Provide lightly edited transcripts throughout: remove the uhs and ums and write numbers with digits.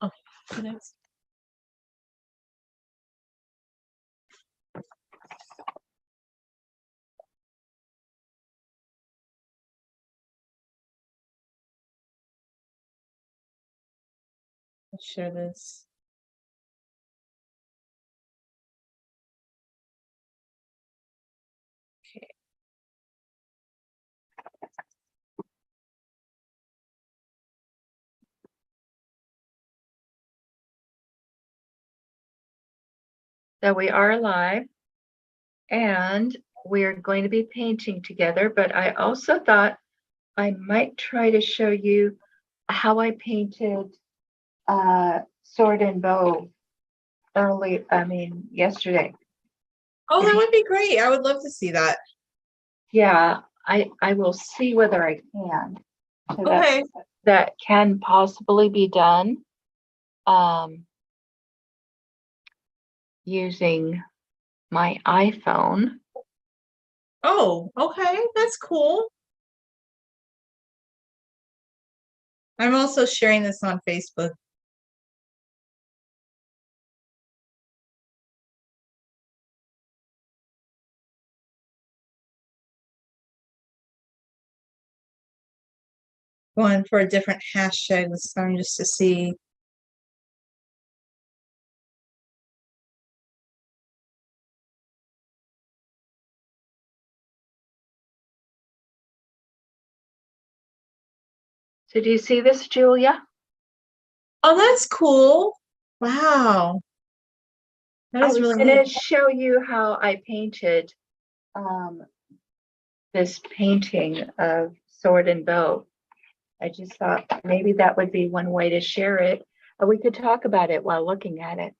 Okay. Next. Let's share this. Okay. So we are live and we're going to be painting together, but I also thought I might try to show you how I painted sword and bow yesterday. Oh, that would be great. I would love to see that. Yeah, I will see whether I can. So Okay. that can possibly be done using my iPhone. Oh, okay. That's cool. I'm also sharing this on Facebook. One for a different hashtag this time just to see. So do you see this, Julia? Oh, that's cool. Wow. That I is was really going to neat. show you how I painted this painting of sword and bow. I just thought maybe that would be one way to share it. We could talk about it while looking at it.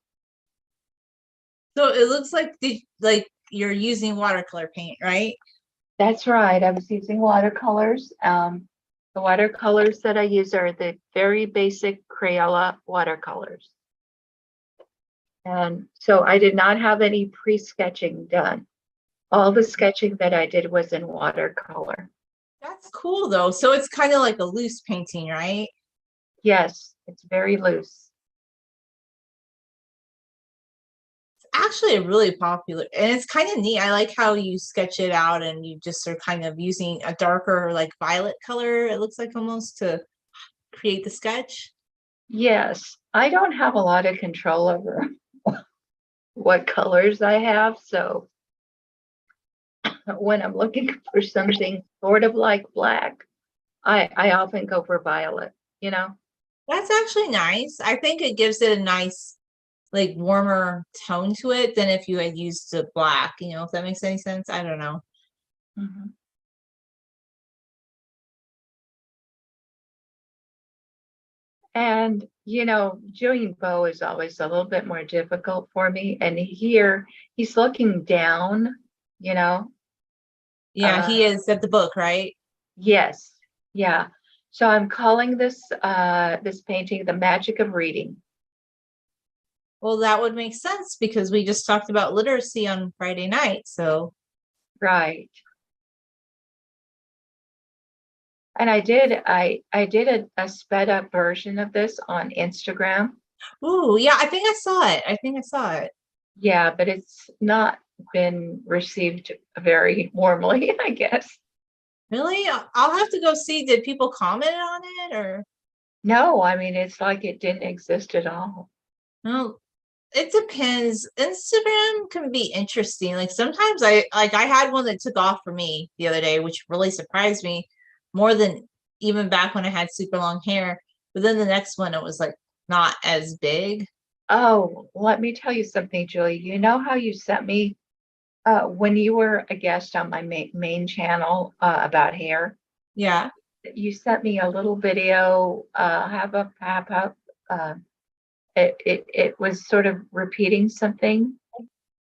So it looks like you're using watercolor paint, right? That's right. I was using watercolors. The watercolors that I use are the very basic Crayola watercolors. And so I did not have any pre-sketching done. All the sketching that I did was in watercolor. That's cool though. So it's kind of like a loose painting, right? Yes, it's very loose. Actually a really popular, and it's kind of neat. I like how you sketch it out and you just are kind of using a darker like violet color, it looks like, almost to create the sketch. Yes, I don't have a lot of control over what colors I have. So when I'm looking for something sort of like black, I often go for violet, you know? That's actually nice. I think it gives it a nice like warmer tone to it than if you had used the black, if that makes any sense. I don't know. Mhm. And, doing bow is always a little bit more difficult for me. And here he's looking down, you know? Yeah, he is at the book, right? Yes. Yeah. So I'm calling this painting The Magic of Reading. Well, that would make sense because we just talked about literacy on Friday night. So Right. And I did a sped up version of this on Instagram. ooh, yeah, I think I saw it. Yeah, but it's not been received very warmly, I guess. Really? I'll have to go see. Did people comment on it or No, I mean it's like it didn't exist at all. no? It depends. Instagram can be interesting. Like sometimes I had one that took off for me the other day, which really surprised me more than even back when I had super long hair. But then the next one, it was like not as big. Oh, let me tell you something, Julie. You know how you sent me when you were a guest on my main channel about hair? Yeah. You sent me a little video, half up, half up. It was sort of repeating something,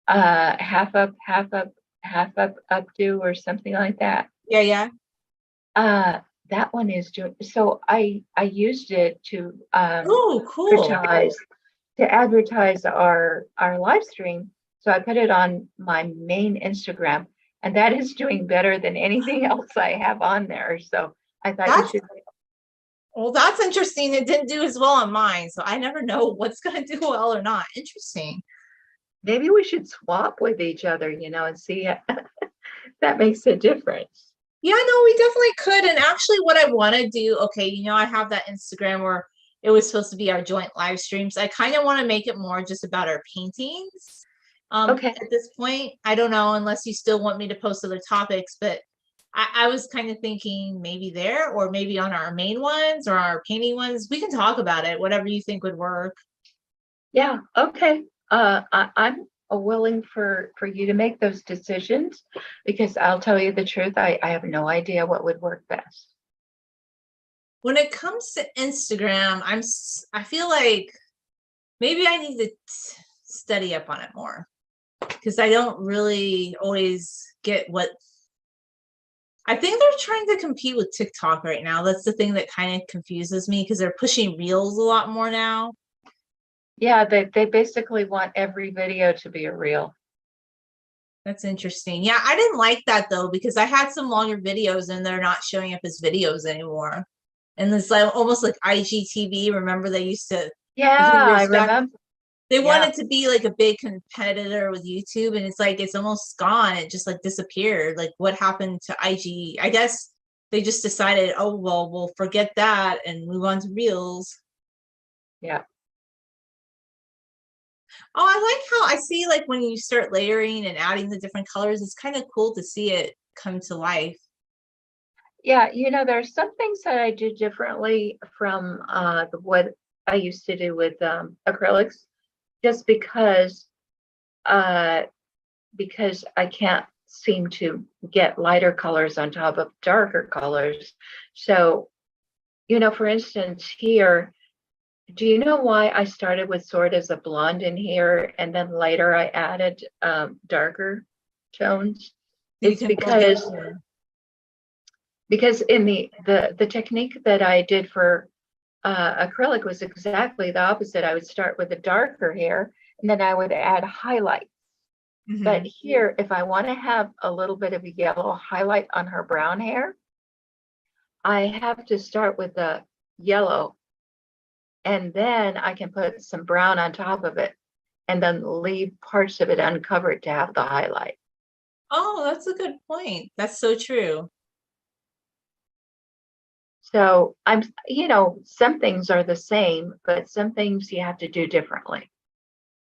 half up, half up, half up, updo, or something like that. Yeah, yeah. Uh, that one is doing so. I used it to Oh, cool. advertise our live stream. So I put it on my main Instagram, and that is doing better than anything else I have on there. So I thought you That's should. Well, that's interesting. It didn't do as well on mine, so I never know what's going to do well or not. Interesting. Maybe we should swap with each other, and see if that makes a difference. Yeah, no, we definitely could. And actually, what I want to do, okay, I have that Instagram where it was supposed to be our joint live streams. I kind of want to make it more just about our paintings. Okay. At this point, I don't know unless you still want me to post other topics, but I was kind of thinking maybe there or maybe on our main ones or our painting ones. We can talk about it, whatever you think would work. Yeah. Okay. I'm willing for you to make those decisions because I'll tell you the truth. I have no idea what would work best. When it comes to Instagram, I feel like maybe I need to study up on it more because I don't really always get what I think they're trying to compete with TikTok right now. That's the thing that kind of confuses me because they're pushing reels a lot more now. Yeah, they basically want every video to be a reel. That's interesting. Yeah, I didn't like that though because I had some longer videos and they're not showing up as videos anymore. And it's like almost like IGTV. Remember they used to a few Yeah, I years back. remember. They Yeah. wanted to be like a big competitor with YouTube, and it's like it's almost gone. It just like disappeared. Like what happened to IG? I guess they just decided, oh well, we'll forget that and move on to Reels. Yeah. Oh, I like how I see like when you start layering and adding the different colors, it's kind of cool to see it come to life. Yeah, there's some things that I do differently from what I used to do with acrylics, just uh, because I can't seem to get lighter colors on top of darker colors. So, for instance, here, do you know why I started with sort as a blonde in here and then later I added darker tones? So you It's can focus. because in the technique that I did for acrylic was exactly the opposite. I would start with the darker hair and then I would add highlight. But here, if I want to have a little bit of a yellow highlight on her brown hair, I have to start with the yellow and then I can put some brown on top of it and then leave parts of it uncovered to have the highlight. Oh, that's a good point. That's so true. So some things are the same, but some things you have to do differently.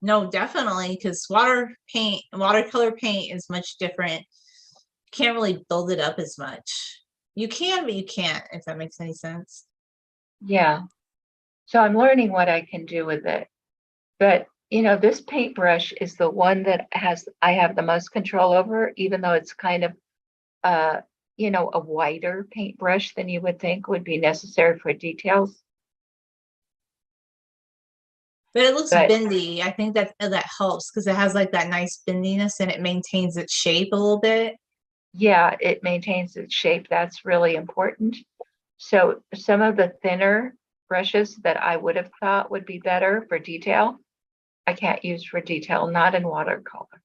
No, definitely, because watercolor paint is much different. You can't really build it up as much. You can, but you can't, if that makes any sense. Yeah. So I'm learning what I can do with it. But this paintbrush is the one that I have the most control over, even though it's kind of a wider paintbrush than you would think would be necessary for details. But it looks bendy. I think that helps because it has like that nice bendiness and it maintains its shape a little bit. Yeah, it maintains its shape. That's really important. So some of the thinner brushes that I would have thought would be better for detail, I can't use for detail, not in watercolor.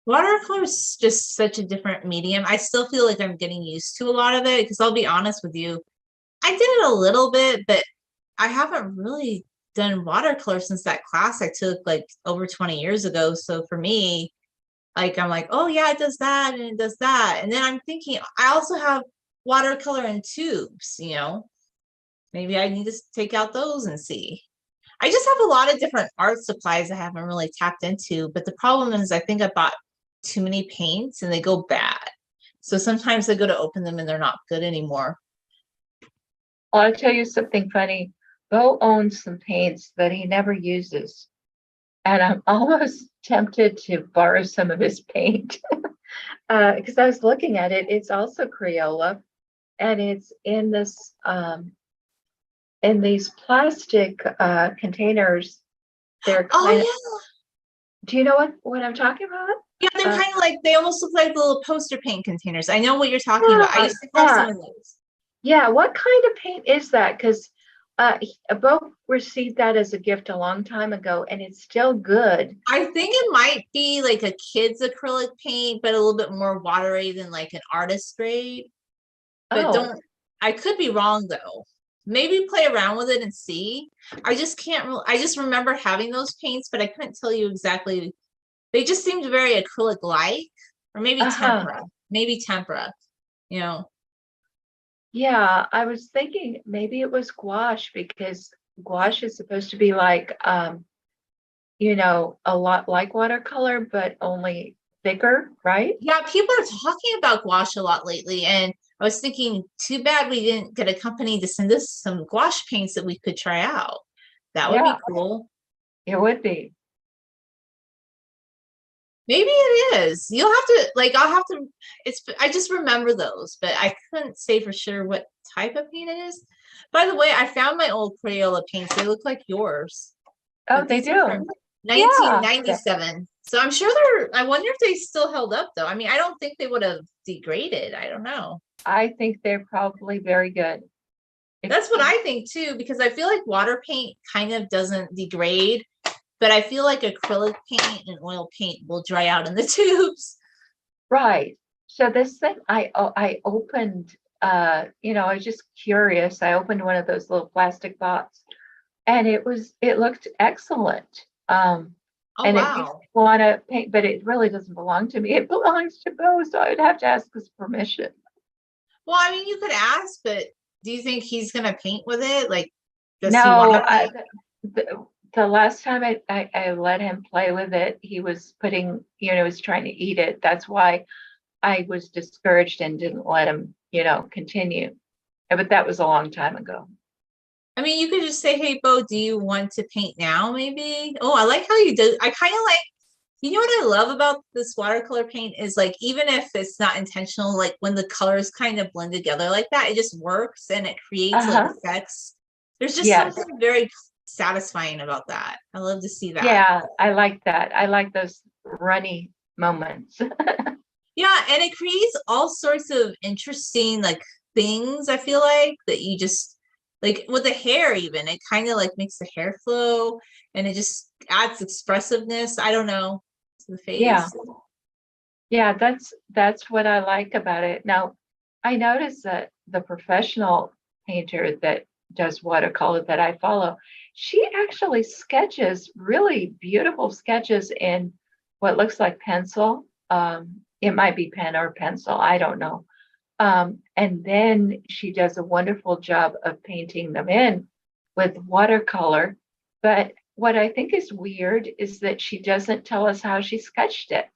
Watercolor is just such a different medium. I still feel like I'm getting used to a lot of it because I'll be honest with you. I did it a little bit, but I haven't really done watercolor since that class I took like over 20 years ago. So for me, like I'm like, oh yeah, it does that and it does that. And then I'm thinking I also have watercolor in tubes, maybe I need to take out those and see. I just have a lot of different art supplies I haven't really tapped into, but the problem is I think I bought too many paints and they go bad. So sometimes I go to open them and they're not good anymore. Well, I'll tell you something funny. Bo owns some paints that he never uses. And I'm almost tempted to borrow some of his paint because I was looking at it. It's also Crayola and it's in this in these plastic containers. They're kind of, do you know what I'm talking about? Yeah, they're kind of like, they almost look like little poster paint containers. I know what you're talking about. I used to have some of those. Yeah, what kind of paint is that? Because Bo received that as a gift a long time ago, and it's still good. I think it might be like a kid's acrylic paint, but a little bit more watery than like an artist grade. But I could be wrong though. Maybe play around with it and see. I just can't. I just remember having those paints, but I couldn't tell you exactly. They just seemed very acrylic-like, or maybe Uh-huh. tempera. Maybe tempera. You know. Yeah, I was thinking maybe it was gouache because gouache is supposed to be like a lot like watercolor, but only thicker, right? Yeah, people are talking about gouache a lot lately, and I was thinking, too bad we didn't get a company to send us some gouache paints that we could try out. That would Yeah, be cool. it would be. Maybe it is. You'll have to like I'll have to it's I just remember those, but I couldn't say for sure what type of paint it is. By the way, I found my old Crayola paints. They look like yours, Oh, but they these are do. from Yeah. 1997. So I'm sure I wonder if they still held up though. I mean, I don't think they would have degraded. I don't know. I think they're probably very good. If That's what I think too, because I feel like water paint kind of doesn't degrade, but I feel like acrylic paint and oil paint will dry out in the tubes. right. So this thing I opened I was just curious. I opened one of those little plastic box and it looked excellent. Oh And it makes wow. me want to paint, but it really doesn't belong to me. It belongs to Bo, so I would have to ask his permission. Well, I mean, you could ask, but do you think he's gonna paint with it? Like, does he want No, to paint? the last time I let him play with it, he was was trying to eat it. That's why I was discouraged and didn't let him, continue. But that was a long time ago. I mean, you could just say, "Hey, Bo, do you want to paint now?" Maybe. Oh, I like how you do. I kind of like. You know what I love about this watercolor paint is like even if it's not intentional, like when the colors kind of blend together like that, it just works and it creates like Uh-huh. effects. There's just Yes. something very satisfying about that. I love to see that. Yeah, I like that. I like those runny moments. Yeah, and it creates all sorts of interesting like things, I feel like, that you just like with the hair even, it kind of like makes the hair flow and it just adds expressiveness. I don't know, to the Yeah. face. Yeah, that's what I like about it. Now, I noticed that the professional painter that does watercolor that I follow, she actually sketches really beautiful sketches in what looks like pencil. It might be pen or pencil, I don't know. And then she does a wonderful job of painting them in with watercolor. But what I think is weird is that she doesn't tell us how she sketched it.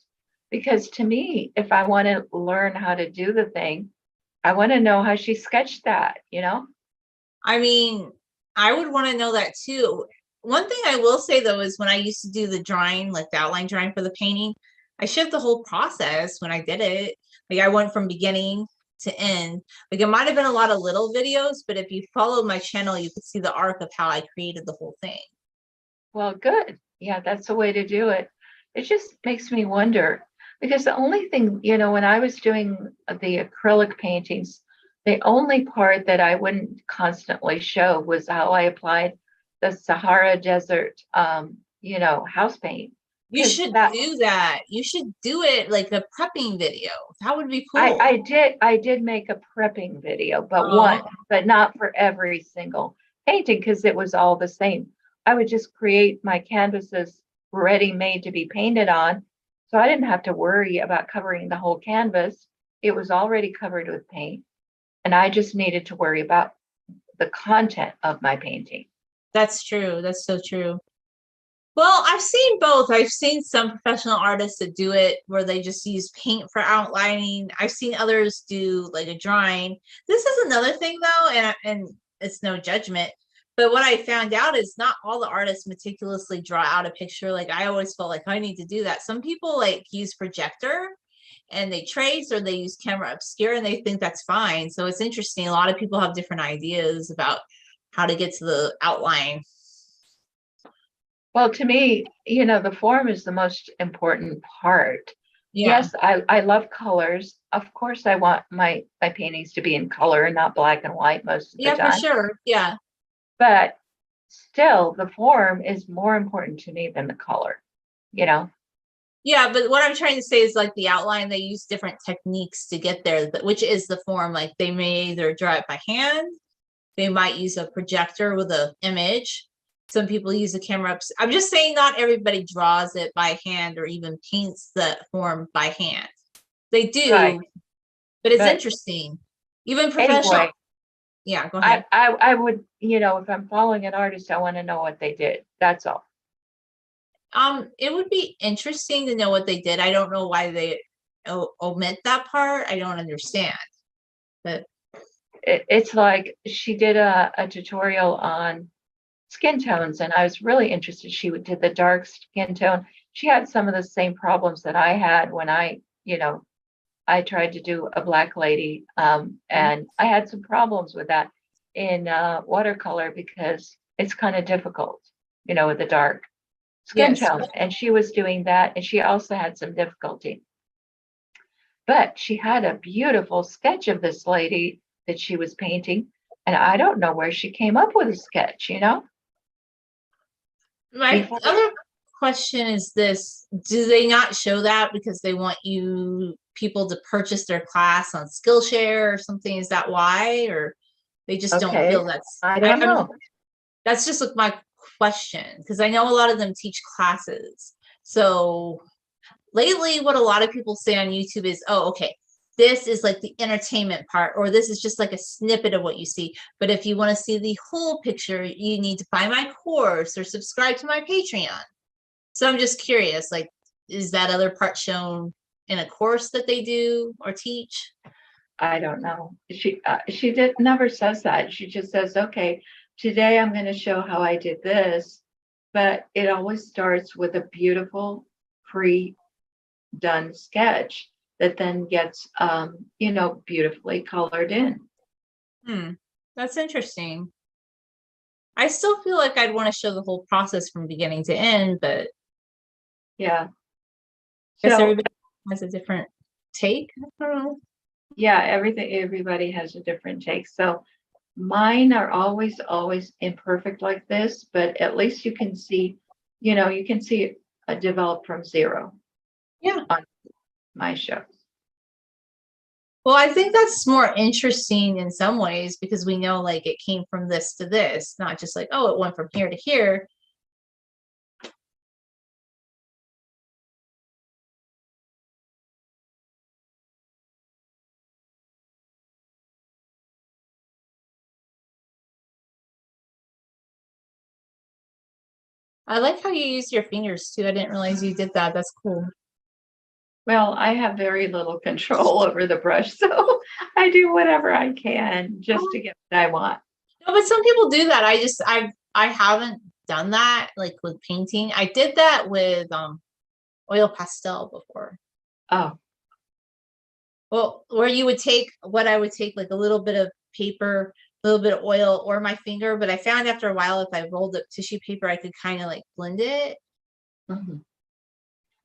Because to me, if I want to learn how to do the thing, I want to know how she sketched that? I mean, I would want to know that too. One thing I will say though is when I used to do the drawing, like the outline drawing for the painting, I showed the whole process when I did it. Like I went from beginning to end. Like it might have been a lot of little videos, but if you followed my channel, you could see the arc of how I created the whole thing. Well, good. Yeah, that's the way to do it. It just makes me wonder because the only thing, when I was doing the acrylic paintings, the only part that I wouldn't constantly show was how I applied the Sahara Desert, house paint. You Because should that do that. You should do it like a prepping video. That would be I, cool. I did I did make a prepping video, but Oh, one, but not for every single painting because it was all the same. I would just create my canvases ready made to be painted on. So I didn't have to worry about covering the whole canvas. It was already covered with paint. And I just needed to worry about the content of my painting. that's true. That's so true. Well, I've seen both. I've seen some professional artists that do it where they just use paint for outlining. I've seen others do like a drawing. This is another thing though, and it's no judgment. But what I found out is not all the artists meticulously draw out a picture. Like I always felt like I need to do that. Some people like use projector and they trace or they use camera obscure and they think that's fine. So it's interesting. A lot of people have different ideas about how to get to the outline. Well, to me, the form is the most important part. Yeah. Yes, I love colors. Of course, I want my paintings to be in color and not black and white most of the Yeah, for time. sure. Yeah. But still, the form is more important to me than the color, you know? Yeah, but what I'm trying to say is like the outline, they use different techniques to get there, which is the form. Like they may either draw it by hand, they might use a projector with an image. Some people use a camera. I'm just saying not everybody draws it by hand or even paints the form by hand. They Right. do, but it's But interesting. Even professional. anyway, Yeah, go I, ahead. I, I would, if I'm following an artist, I want to know what they did. That's all. It would be interesting to know what they did. I don't know why they omit that part. I don't understand. But It's like she did a tutorial on skin tones, and I was really interested. She did the dark skin tone. She had some of the same problems that I had when I tried to do a black lady, and I had some problems with that in watercolor because it's kind of difficult, with the dark skin yes, tone. And she was doing that, and she also had some difficulty. But she had a beautiful sketch of this lady that she was painting, and I don't know where she came up with a sketch. my Before, other question is this: do they not show that because they want people to purchase their class on Skillshare or something? Is that why, or they just don't okay, feel that's? I don't know. That's just like my question, because I know a lot of them teach classes. So lately, what a lot of people say on YouTube is, oh, okay, this is like the entertainment part, or this is just like a snippet of what you see. But if you want to see the whole picture, you need to buy my course or subscribe to my Patreon. So I'm just curious, like, is that other part shown in a course that they do or teach? I don't know. She did never says that. She just says, okay, today I'm going to show how I did this, but it always starts with a beautiful pre-done sketch that then gets beautifully colored in. That's interesting. I still feel like I'd want to show the whole process from beginning to end, but Yeah. I guess So everybody has a different take. I don't know. yeah, everybody has a different take. So mine are always imperfect like this, but at least you can see, it develop from zero Yeah. on my shows. Well, I think that's more interesting in some ways because we know like it came from this to this, not just like, oh, it went from here to here. I like how you use your fingers too. I didn't realize you did that. That's cool. Well, I have very little control over the brush, so I do whatever I can just to get what I want. No, but some people do that. I haven't done that like with painting. I did that with oil pastel before. Oh, Well, where you would take what I would take like a little bit of paper, a little bit of oil or my finger, but I found after a while if I rolled up tissue paper, I could kind of like blend it. mhm.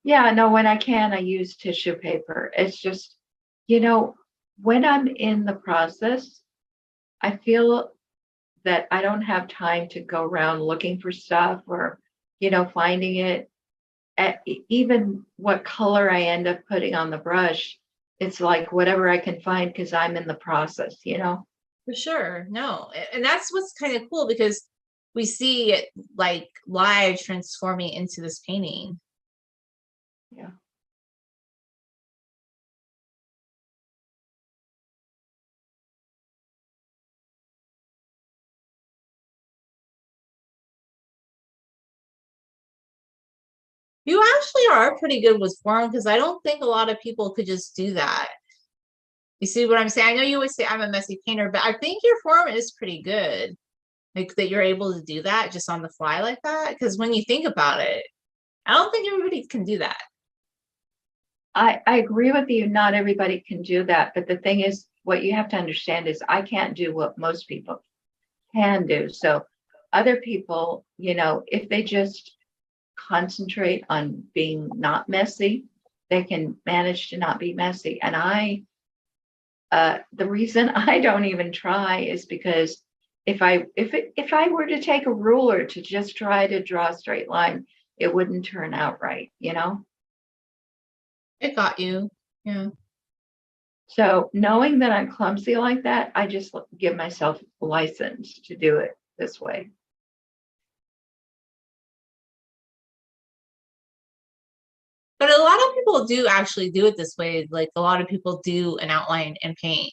Yeah, no, when I can, I use tissue paper. It's just, when I'm in the process, I feel that I don't have time to go around looking for stuff or, finding it. Even what color I end up putting on the brush, it's like whatever I can find because I'm in the process. For sure. No. And that's what's kind of cool because we see it like live transforming into this painting. Yeah. You actually are pretty good with form because I don't think a lot of people could just do that. You see what I'm saying? I know you always say I'm a messy painter, but I think your form is pretty good. Like that you're able to do that just on the fly like that. Because when you think about it, I don't think everybody can do that. I agree with you. Not everybody can do that. But the thing is, what you have to understand is I can't do what most people can do. So other people, if they just concentrate on being not messy, they can manage to not be messy. And the reason I don't even try is because if I were to take a ruler to just try to draw a straight line, it wouldn't turn out right. It got you. Yeah. So knowing that I'm clumsy like that, I just give myself license to do it this way. But a lot of people do actually do it this way. Like a lot of people do an outline and paint.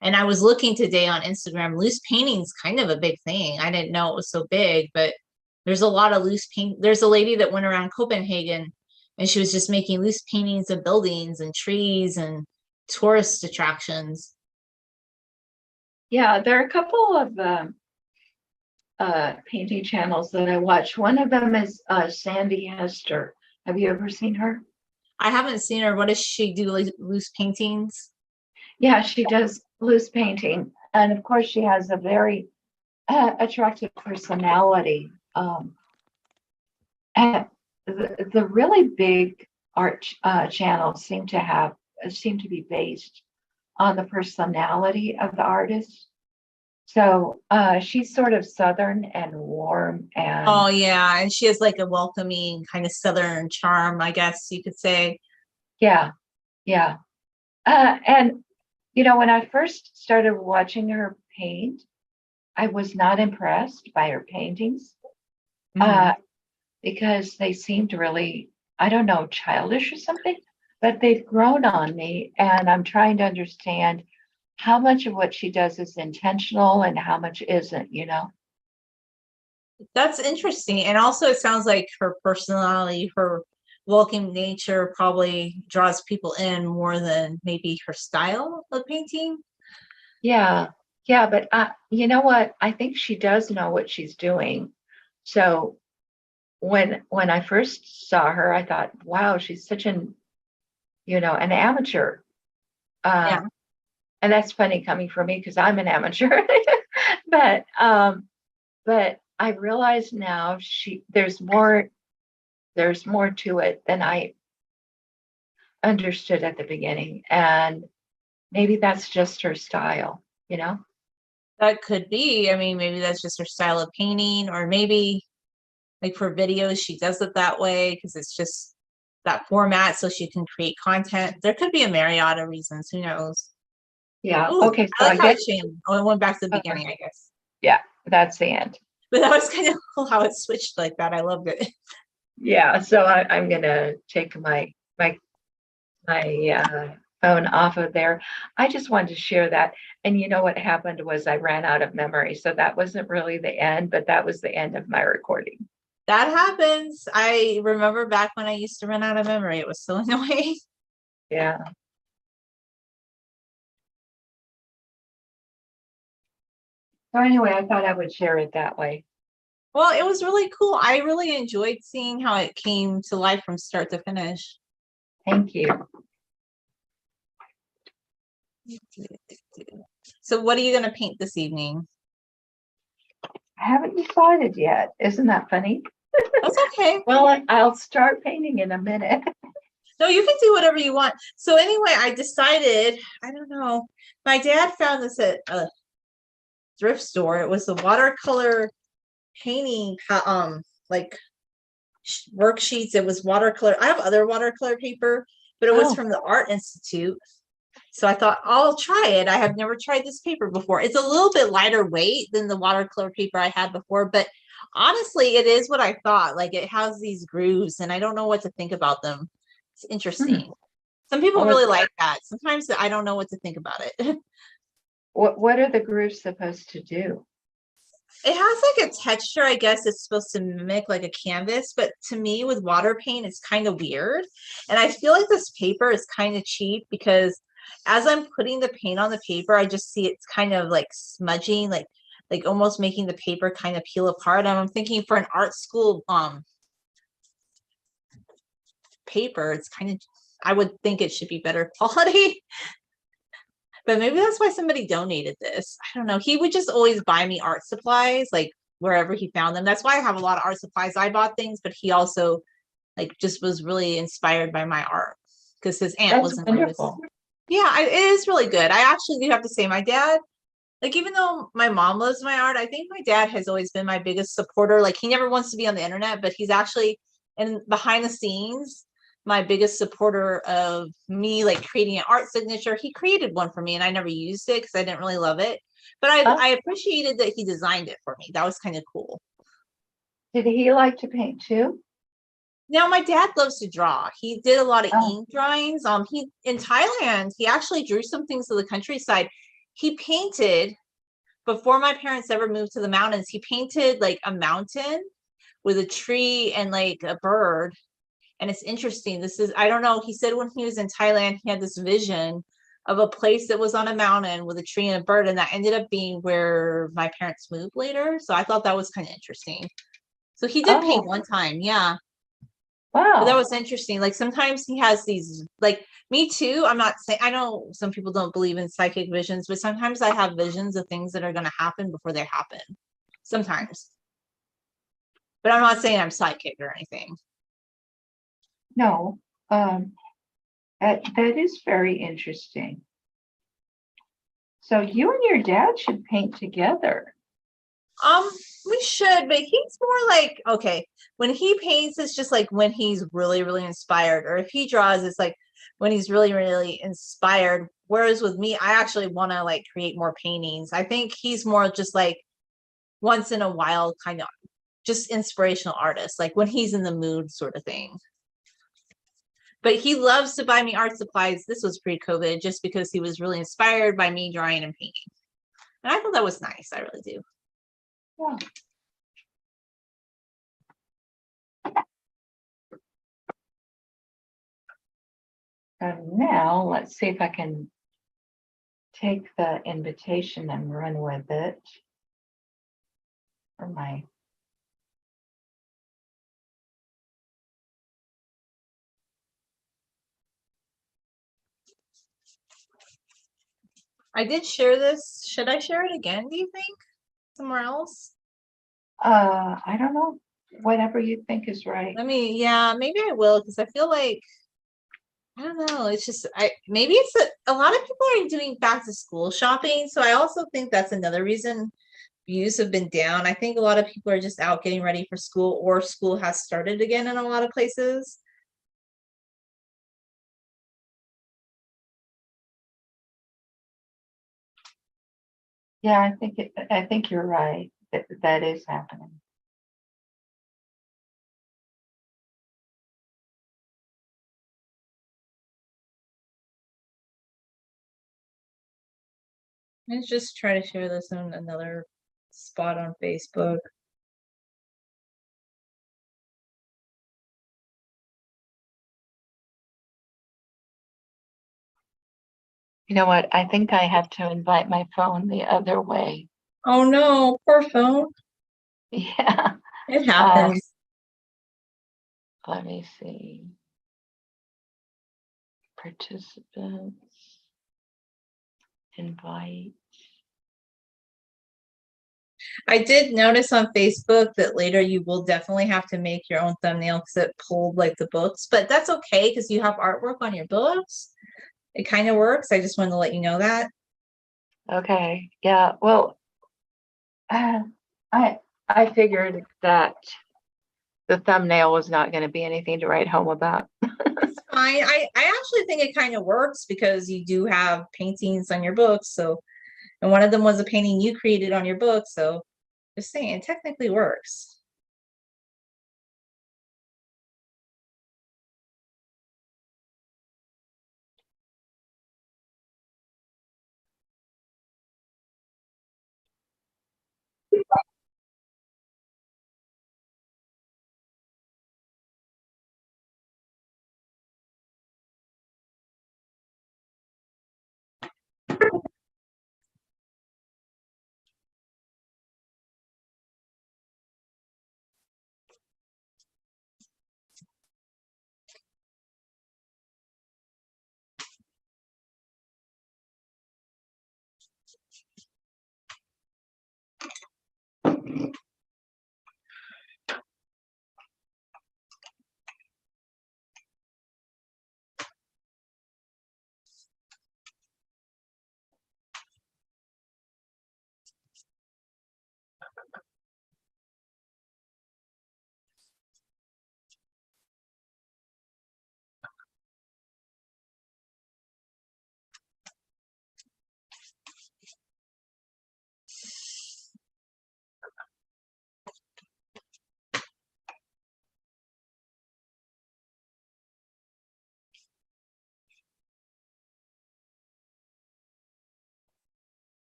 And I was looking today on Instagram, loose painting's kind of a big thing. I didn't know it was so big, but there's a lot of loose paint. There's a lady that went around Copenhagen and she was just making loose paintings of buildings and trees and tourist attractions. Yeah, there are a couple of painting channels that I watch. One of them is Sandy Hester. Have you ever seen her? I haven't seen her. What does she do? Like loose paintings? Yeah, she does loose painting. And of course, she has a very attractive personality. And the really big art channels seem to be based on the personality of the artist. So she's sort of southern and warm and Oh yeah, and she has like a welcoming kind of southern charm, I guess you could say. yeah, yeah. And when I first started watching her paint, I was not impressed by her paintings Mhm. because they seemed really, I don't know, childish or something. But they've grown on me, and I'm trying to understand how much of what she does is intentional and how much isn't. That's interesting. And also it sounds like her personality, her welcoming nature probably draws people in more than maybe her style of painting. Yeah, yeah, but you know what? I think she does know what she's doing. So when I first saw her, I thought, wow, she's such an amateur. Uh, Yeah. and that's funny coming from me because I'm an amateur. But I realize now there's more to it than I understood at the beginning. And maybe that's just her style. That could be. I mean, maybe that's just her style of painting, or maybe like for videos, she does it that way because it's just that format so she can create content. There could be a myriad of reasons. Who knows? Yeah. Oh, Okay. I So I like how it guess, changed. Oh, it went back to the uh, beginning, I guess. yeah, that's the end. But that was kind of cool how it switched like that. I loved it. Yeah. So I'm gonna take my phone off of there. I just wanted to share that. And what happened was I ran out of memory. So that wasn't really the end, but that was the end of my recording. That happens. I remember back when I used to run out of memory. It was so annoying. Yeah. So anyway, I thought I would share it that way. Well, it was really cool. I really enjoyed seeing how it came to life from start to finish. Thank you. So, what are you going to paint this evening? I haven't decided yet. Isn't that funny? That's okay. Well, I'll start painting in a minute. No, you can do whatever you want. So, anyway, I decided, I don't know. My dad found this at a thrift store. It was the watercolor painting, like worksheets. It was watercolor. I have other watercolor paper, but it was Oh, from the Art Institute. So I thought I'll try it. I have never tried this paper before. It's a little bit lighter weight than the watercolor paper I had before, but honestly, it is what I thought. Like it has these grooves, and I don't know what to think about them. It's hmm. interesting. Some people What, really like that. Sometimes I don't know what to think about it. what are the grooves supposed to do? It has like a texture, I guess it's supposed to mimic like a canvas, but to me with water paint, it's kind of weird. And I feel like this paper is kind of cheap because as I'm putting the paint on the paper, I just see it's kind of like smudging, like almost making the paper kind of peel apart. And I'm thinking for an art school paper, it's kind of, I would think it should be better quality. But maybe that's why somebody donated this. I don't know. He would just always buy me art supplies, like wherever he found them. That's why I have a lot of art supplies. I bought things, but he also like just was really inspired by my art because his aunt That's was an artist. wonderful. Yeah, it is really good. I actually do have to say, my dad, like even though my mom loves my art, I think my dad has always been my biggest supporter. Like he never wants to be on the internet, but he's actually in behind the scenes. my biggest supporter of me like creating an art signature. He created one for me and I never used it because I didn't really love it. But I appreciated that he designed it for me. That was kind of cool. Did he like to paint too? Now my dad loves to draw. He did a lot of Oh. ink drawings. He in Thailand, he actually drew some things to the countryside. He painted before my parents ever moved to the mountains. He painted like a mountain with a tree and like a bird. And it's interesting. I don't know. He said when he was in Thailand, he had this vision of a place that was on a mountain with a tree and a bird. And that ended up being where my parents moved later. So I thought that was kind of interesting. So he did paint one time. Yeah. But that Wow. was interesting. Like sometimes he has these, like me too. I'm not saying, I know some people don't believe in psychic visions, but sometimes I have visions of things that are going to happen before they happen. Sometimes. But I'm not saying I'm psychic or anything. No, that is very interesting. So you and your dad should paint together. We should, but he's more like, okay, when he paints, it's just like when he's really, really inspired, or if he draws, it's like when he's really, really inspired. Whereas with me, I actually want to like create more paintings. I think he's more just like once in a while, kind of just inspirational artist, like when he's in the mood sort of thing. But he loves to buy me art supplies. This was pre-COVID, just because he was really inspired by me drawing and painting. And I thought that was nice. I really do. Yeah. And now let's see if I can take the invitation and run with it for my. I did share this. Should I share it again, do you think? Somewhere else? I don't know. Whatever you think is right. Yeah, maybe I will, because I feel like, I don't know. It's just, maybe it's a lot of people are doing back to school shopping. So I also think that's another reason views have been down. I think a lot of people are just out getting ready for school, or school has started again in a lot of places. Yeah, I think you're right. That is happening. Let's just try to share this on another spot on Facebook. You know what? I think I have to invite my phone the other way. Oh no, poor phone. Yeah. It happens. Let me see. Participants. Invite. I did notice on Facebook that later you will definitely have to make your own thumbnail because it pulled like the books, but that's okay because you have artwork on your books. It kind of works. I just wanted to let you know that. Okay. Yeah. Well, uh, I figured that the thumbnail was not going to be anything to write home about. It's fine. I actually think it kind of works because you do have paintings on your books. So, and one of them was a painting you created on your book. So just saying, it technically works.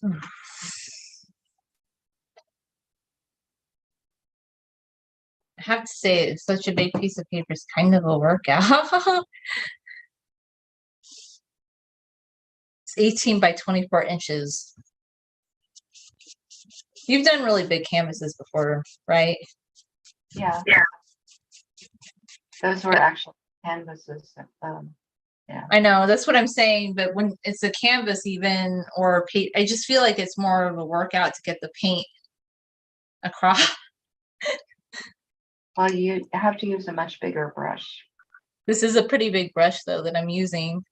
I have to say, it's such a big piece of paper. It's kind of a workout. It's 18 by 24 inches. You've done really big canvases before, right? Yeah. Those were actual canvases. Yeah. I know, that's what I'm saying. But when it's a canvas, even or paint, I just feel like it's more of a workout to get the paint across. Well, you have to use a much bigger brush. This is a pretty big brush, though, that I'm using.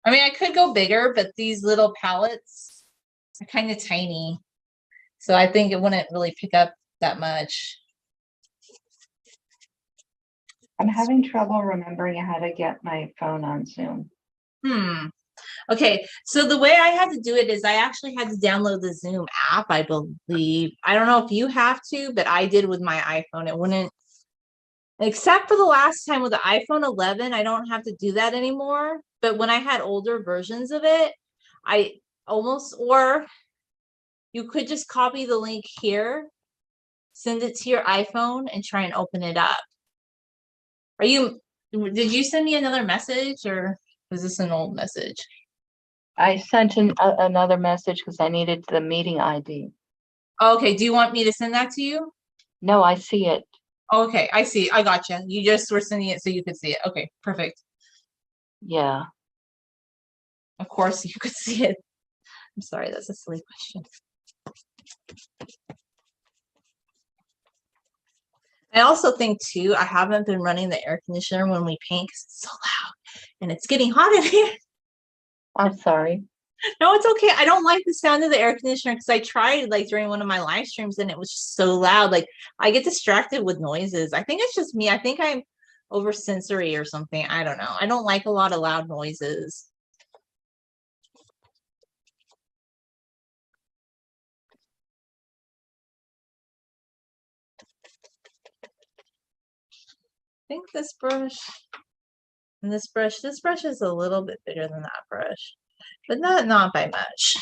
I mean, I could go bigger, but these little palettes are kind of tiny. So I think it wouldn't really pick up that much. I'm having trouble remembering how to get my phone on Zoom. Okay, so the way I had to do it is I actually had to download the Zoom app, I believe. I don't know if you have to, but I did with my iPhone. It wouldn't, except for the last time with the iPhone 11, I don't have to do that anymore. But when I had older versions of it, I almost, or you could just copy the link here, send it to your iPhone, and try and open it up. Did you send me another message, or was this an old message? I sent another message because I needed the meeting ID. Okay, do you want me to send that to you? No, I see it. Okay, I see. I gotcha. You just were sending it so you could see it. Okay, perfect. Yeah. Of course you could see it. I'm sorry, that's a silly question. I also think too, I haven't been running the air conditioner when we paint because it's so loud and it's getting hot in here. I'm sorry. No, it's okay. I don't like the sound of the air conditioner because I tried like during one of my live streams and it was just so loud. Like I get distracted with noises. I think it's just me. I think I'm over sensory or something. I don't know. I don't like a lot of loud noises. I think this brush and this brush is a little bit bigger than that brush, but not by much.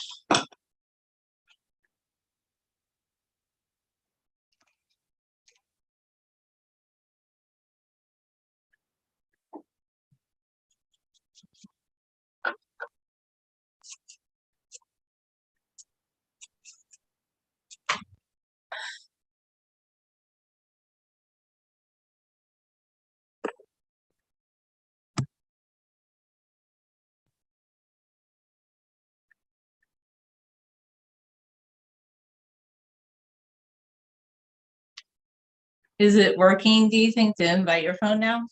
Is it working, do you think, to invite your phone now?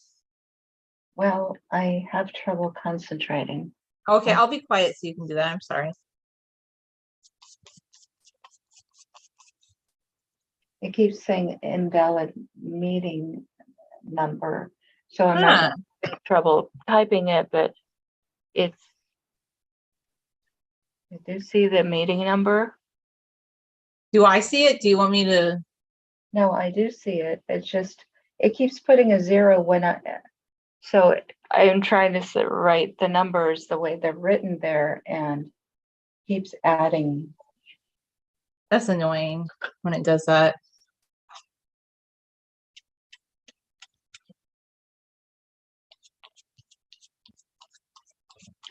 Well, I have trouble concentrating. Okay, I'll be quiet so you can do that. I'm sorry. It keeps saying invalid meeting number. So I'm not having trouble typing it, but I do see the meeting number. Do I see it? Do you want me to? No, I do see it. It's just, it keeps putting a 0 so I'm trying to write the numbers the way they're written there and keeps adding. That's annoying when it does that.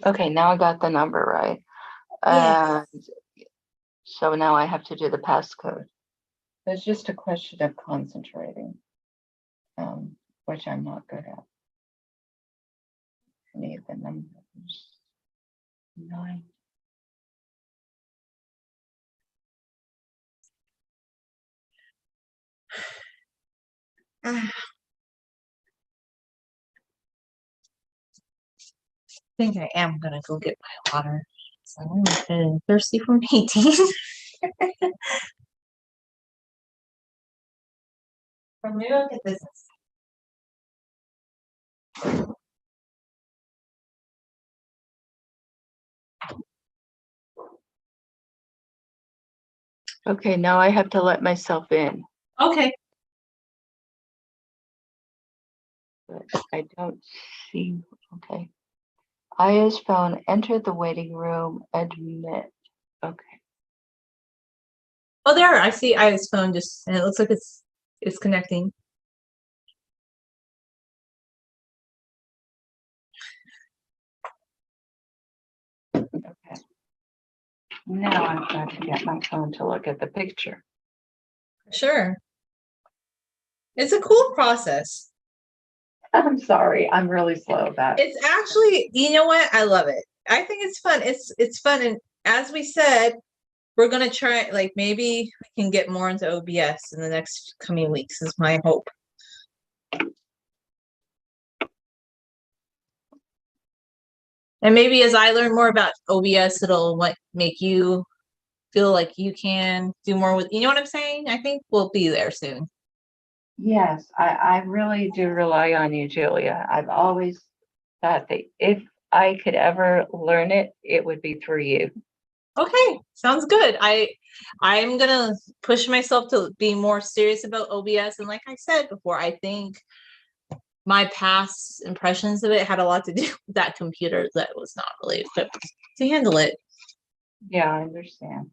Okay, now I got the number right. Yes. And so now I have to do the passcode. It's just a question of concentrating, which I'm not good at. I need the numbers. 9. I think I am gonna go get my water. So I'm getting thirsty from painting. From maybe I'll get this. Okay, now I have to let myself in. Okay. But I don't see. Okay. Aya's phone entered the waiting room. Admit. Okay. Oh, there, I see Aya's phone just, and it looks like it's connecting. Okay. Now I've got to get my phone to look at the picture. Sure. It's a cool process. I'm sorry. I'm really slow about it. It's actually, you know what? I love it. I think it's fun. It's fun. And as we said, we're gonna try, like, maybe we can get more into OBS in the next coming weeks, is my hope. And maybe as I learn more about OBS, it'll make you feel like you can do more with, you know what I'm saying? I think we'll be there soon. Yes, I really do rely on you, Julia. I've always thought that if I could ever learn it, it would be through you. Okay, sounds good. I'm gonna push myself to be more serious about OBS. And like I said before, I think my past impressions of it had a lot to do with that computer that was not really equipped to handle it. Yeah, I understand.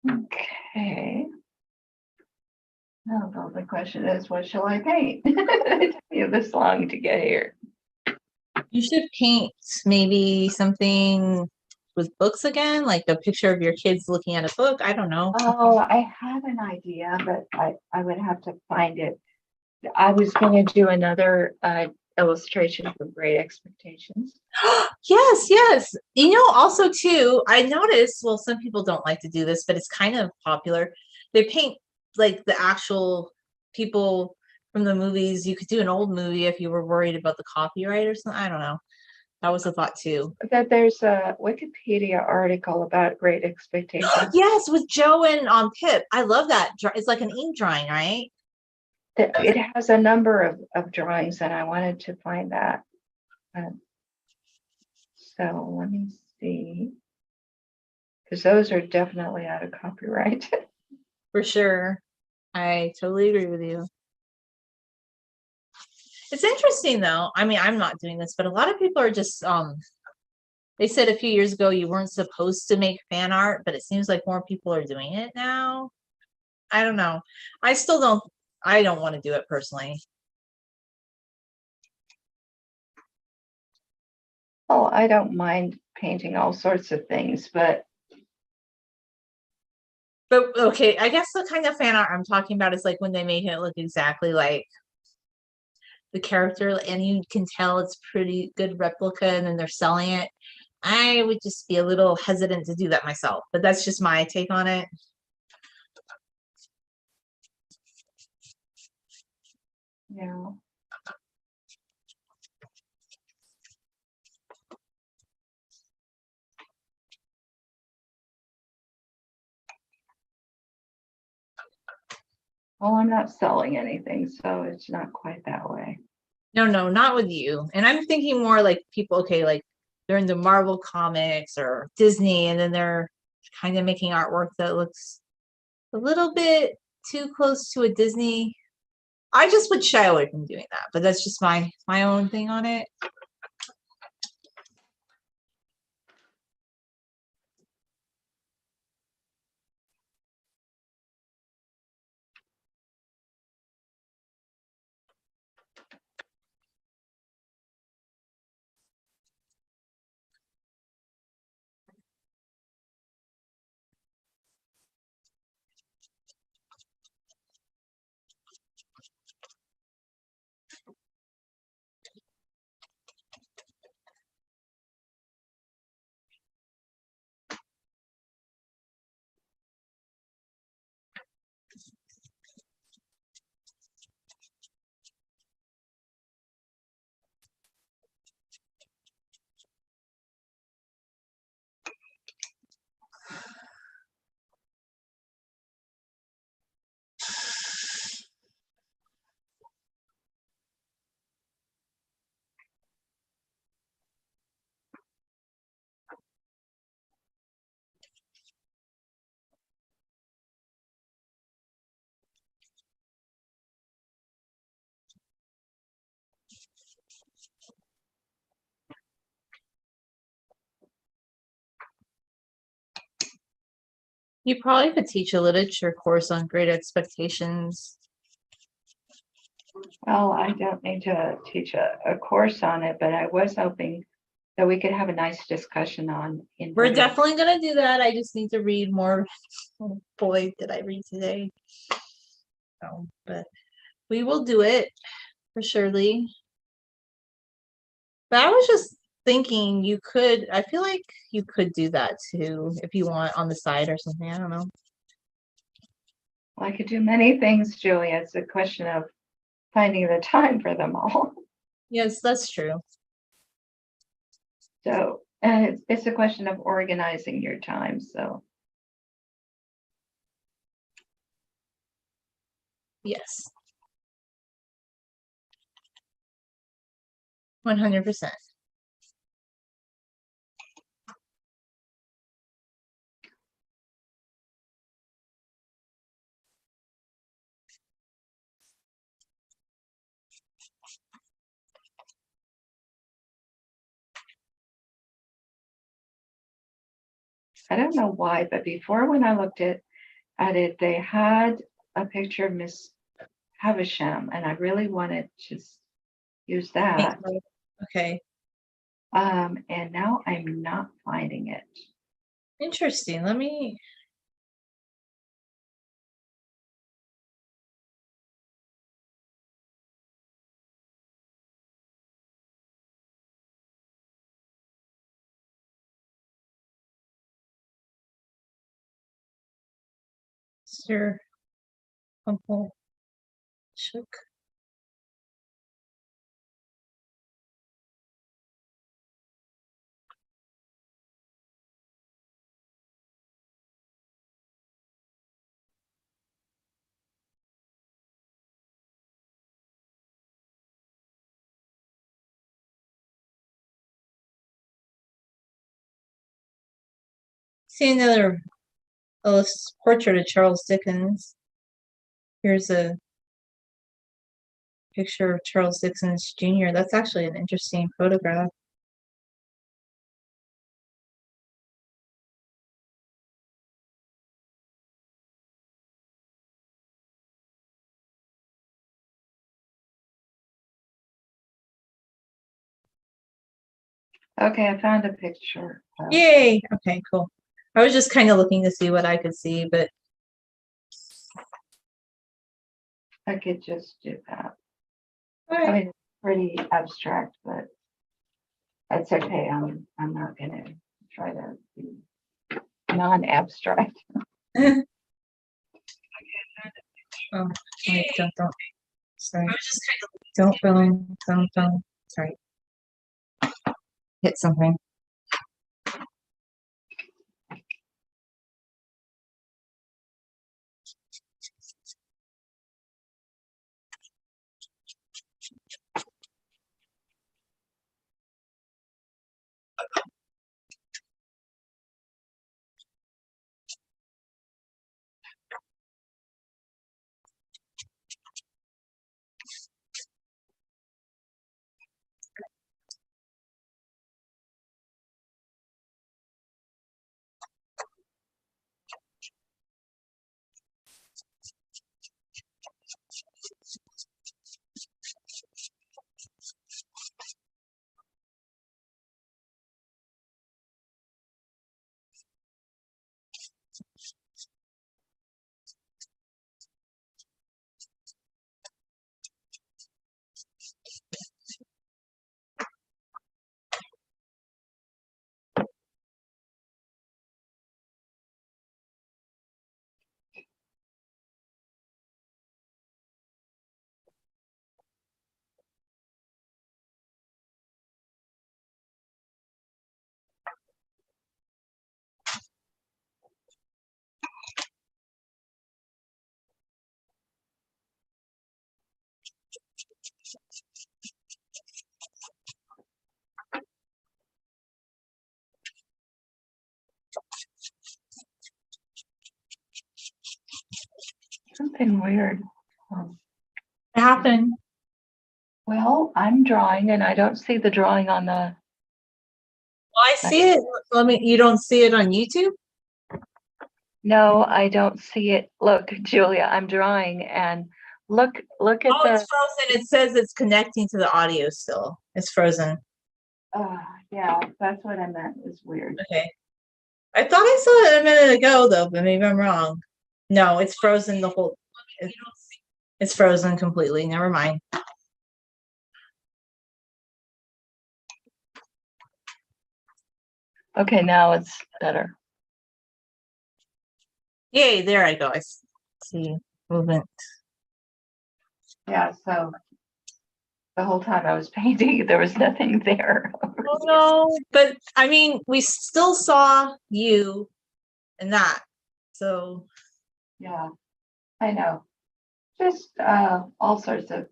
Okay. Now the question is, what shall I paint? It took me this long to get here. You should paint maybe something with books again, like a picture of your kids looking at a book. I don't know. Oh, I have an idea, but I would have to find it. I was going to do another illustration for Great Expectations. Yes, yes. You know, also too, I noticed, well, some people don't like to do this, but it's kind of popular. They paint like the actual people from the movies. You could do an old movie if you were worried about the copyright or something. I don't know. That was a thought too. That there's a Wikipedia article about Great Expectations. Yes, with Joe and Pip. I love that. It's like an ink drawing, right? It has a number of drawings, and I wanted to find that. So let me see, because those are definitely out of copyright. For sure. I totally agree with you. It's interesting though. I mean, I'm not doing this, but a lot of people are just they said a few years ago you weren't supposed to make fan art, but it seems like more people are doing it now. I don't know. I don't want to do it personally. Oh, I don't mind painting all sorts of things, but Okay, I guess the kind of fan art I'm talking about is like when they make it look exactly like the character and you can tell it's pretty good replica and then they're selling it. I would just be a little hesitant to do that myself, but that's just my take on it. yeah. Well, I'm not selling anything, so it's not quite that way. No, not with you. And I'm thinking more like people, okay, like they're into Marvel comics or Disney, and then they're kind of making artwork that looks a little bit too close to a Disney. I just would shy away from doing that, but that's just my own thing on it. You probably could teach a literature course on Great Expectations. Well, I don't need to teach a course on it, but I was hoping that we could have a nice discussion on. We're definitely going to do that. I just need to read more. Oh boy, did I read today. So, but we will do it for surely. But I was just thinking I feel like you could do that too if you want on the side or something. I don't know. Well, I could do many things, Julia. It's a question of finding the time for them all. Yes, that's true. So, and it's a question of organizing your time. So, Yes. 100%. I don't know why, but before when I looked at it, they had a picture of Miss Havisham, and I really wanted to use that. Okay. And now I'm not finding it. Interesting. Let me. Sir Humble Shook. See another portrait of Charles Dickens. Here's a picture of Charles Dickens Jr. That's actually an interesting photograph. Okay, I found a picture. Yay! Okay, cool. I was just kind of looking to see what I could see, but I could just do that. all I right. mean, it's pretty abstract, but that's okay. I'm not gonna try to be non-abstract. Oh, wait, don't. Sorry. Don't film. Sorry. Hit something. Something weird. What happened? Well, I'm drawing and I don't see the drawing on the. Well, I see it. You don't see it on YouTube? No, I don't see it. Look, Julia, I'm drawing and look at Oh, the, it's frozen. It says it's connecting to the audio still. It's frozen. yeah, that's what I meant. It's weird. Okay. I thought I saw it a minute ago though, but maybe I'm wrong. No, it's frozen the whole it's frozen completely. Never mind. Okay, now it's better. Yay, there I go. I see movement. Yeah, so the whole time I was painting, there was nothing there. Oh no, but I mean, we still saw you and that. So Yeah, I know. Just all sorts of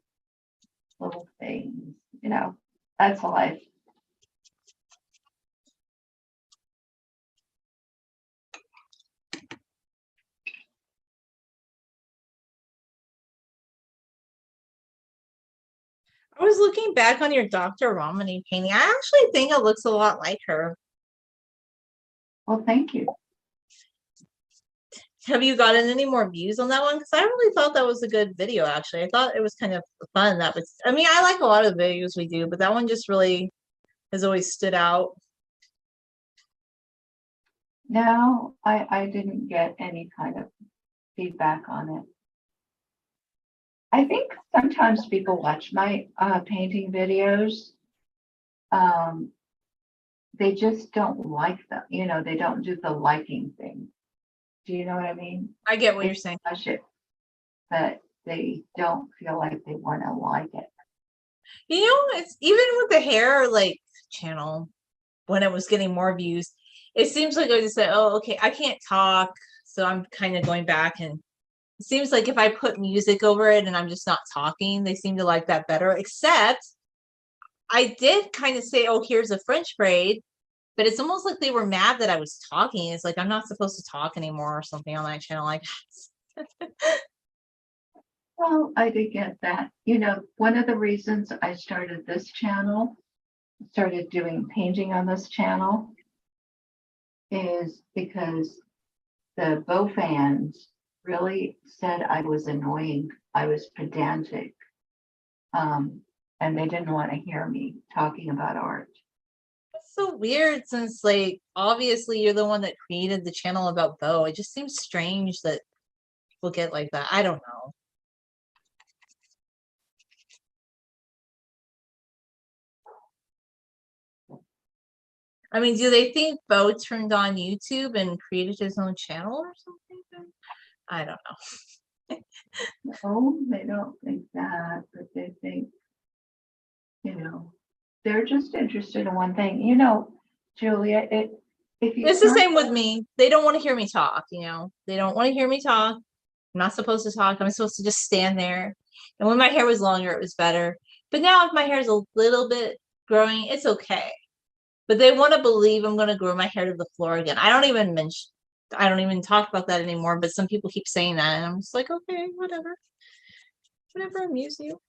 little things, that's life. I was looking back on your Dr. Romani painting. I actually think it looks a lot like her. Well, thank you. Have you gotten any more views on that one? Because I really thought that was a good video, actually. I thought it was kind of fun. I mean, I like a lot of the videos we do, but that one just really has always stood out. No, I didn't get any kind of feedback on it. I think sometimes people watch my painting videos. They just don't like them. They don't do the liking thing. Do you know what I mean? I get what They you're saying. watch it, but they don't feel like they want to like it. It's even with the hair channel when it was getting more views, it seems like I just said, oh, okay, I can't talk. So I'm kind of going back, and it seems like if I put music over it and I'm just not talking, they seem to like that better. Except I did kind of say, oh, here's a French braid, but it's almost like they were mad that I was talking. It's like I'm not supposed to talk anymore or something on that channel. Like, Well, I did get that. One of the reasons I started this channel, started doing painting on this channel, is because the Bo fans really said I was annoying. I was pedantic. And they didn't want to hear me talking about art. it's so weird since obviously you're the one that created the channel about Bo. It just seems strange that people get like that. I don't know. I mean, do they think Bo turned on YouTube and created his own channel or something? I don't know. No, they don't think that, but they think, they're just interested in one thing. Julia, if you It's the same with me. They don't want to hear me talk, They don't want to hear me talk. I'm not supposed to talk. I'm supposed to just stand there. And when my hair was longer, it was better. But now if my hair is a little bit growing, it's okay. But they want to believe I'm going to grow my hair to the floor again. I don't even talk about that anymore, but some people keep saying that, and I'm just like, okay, whatever amuse you.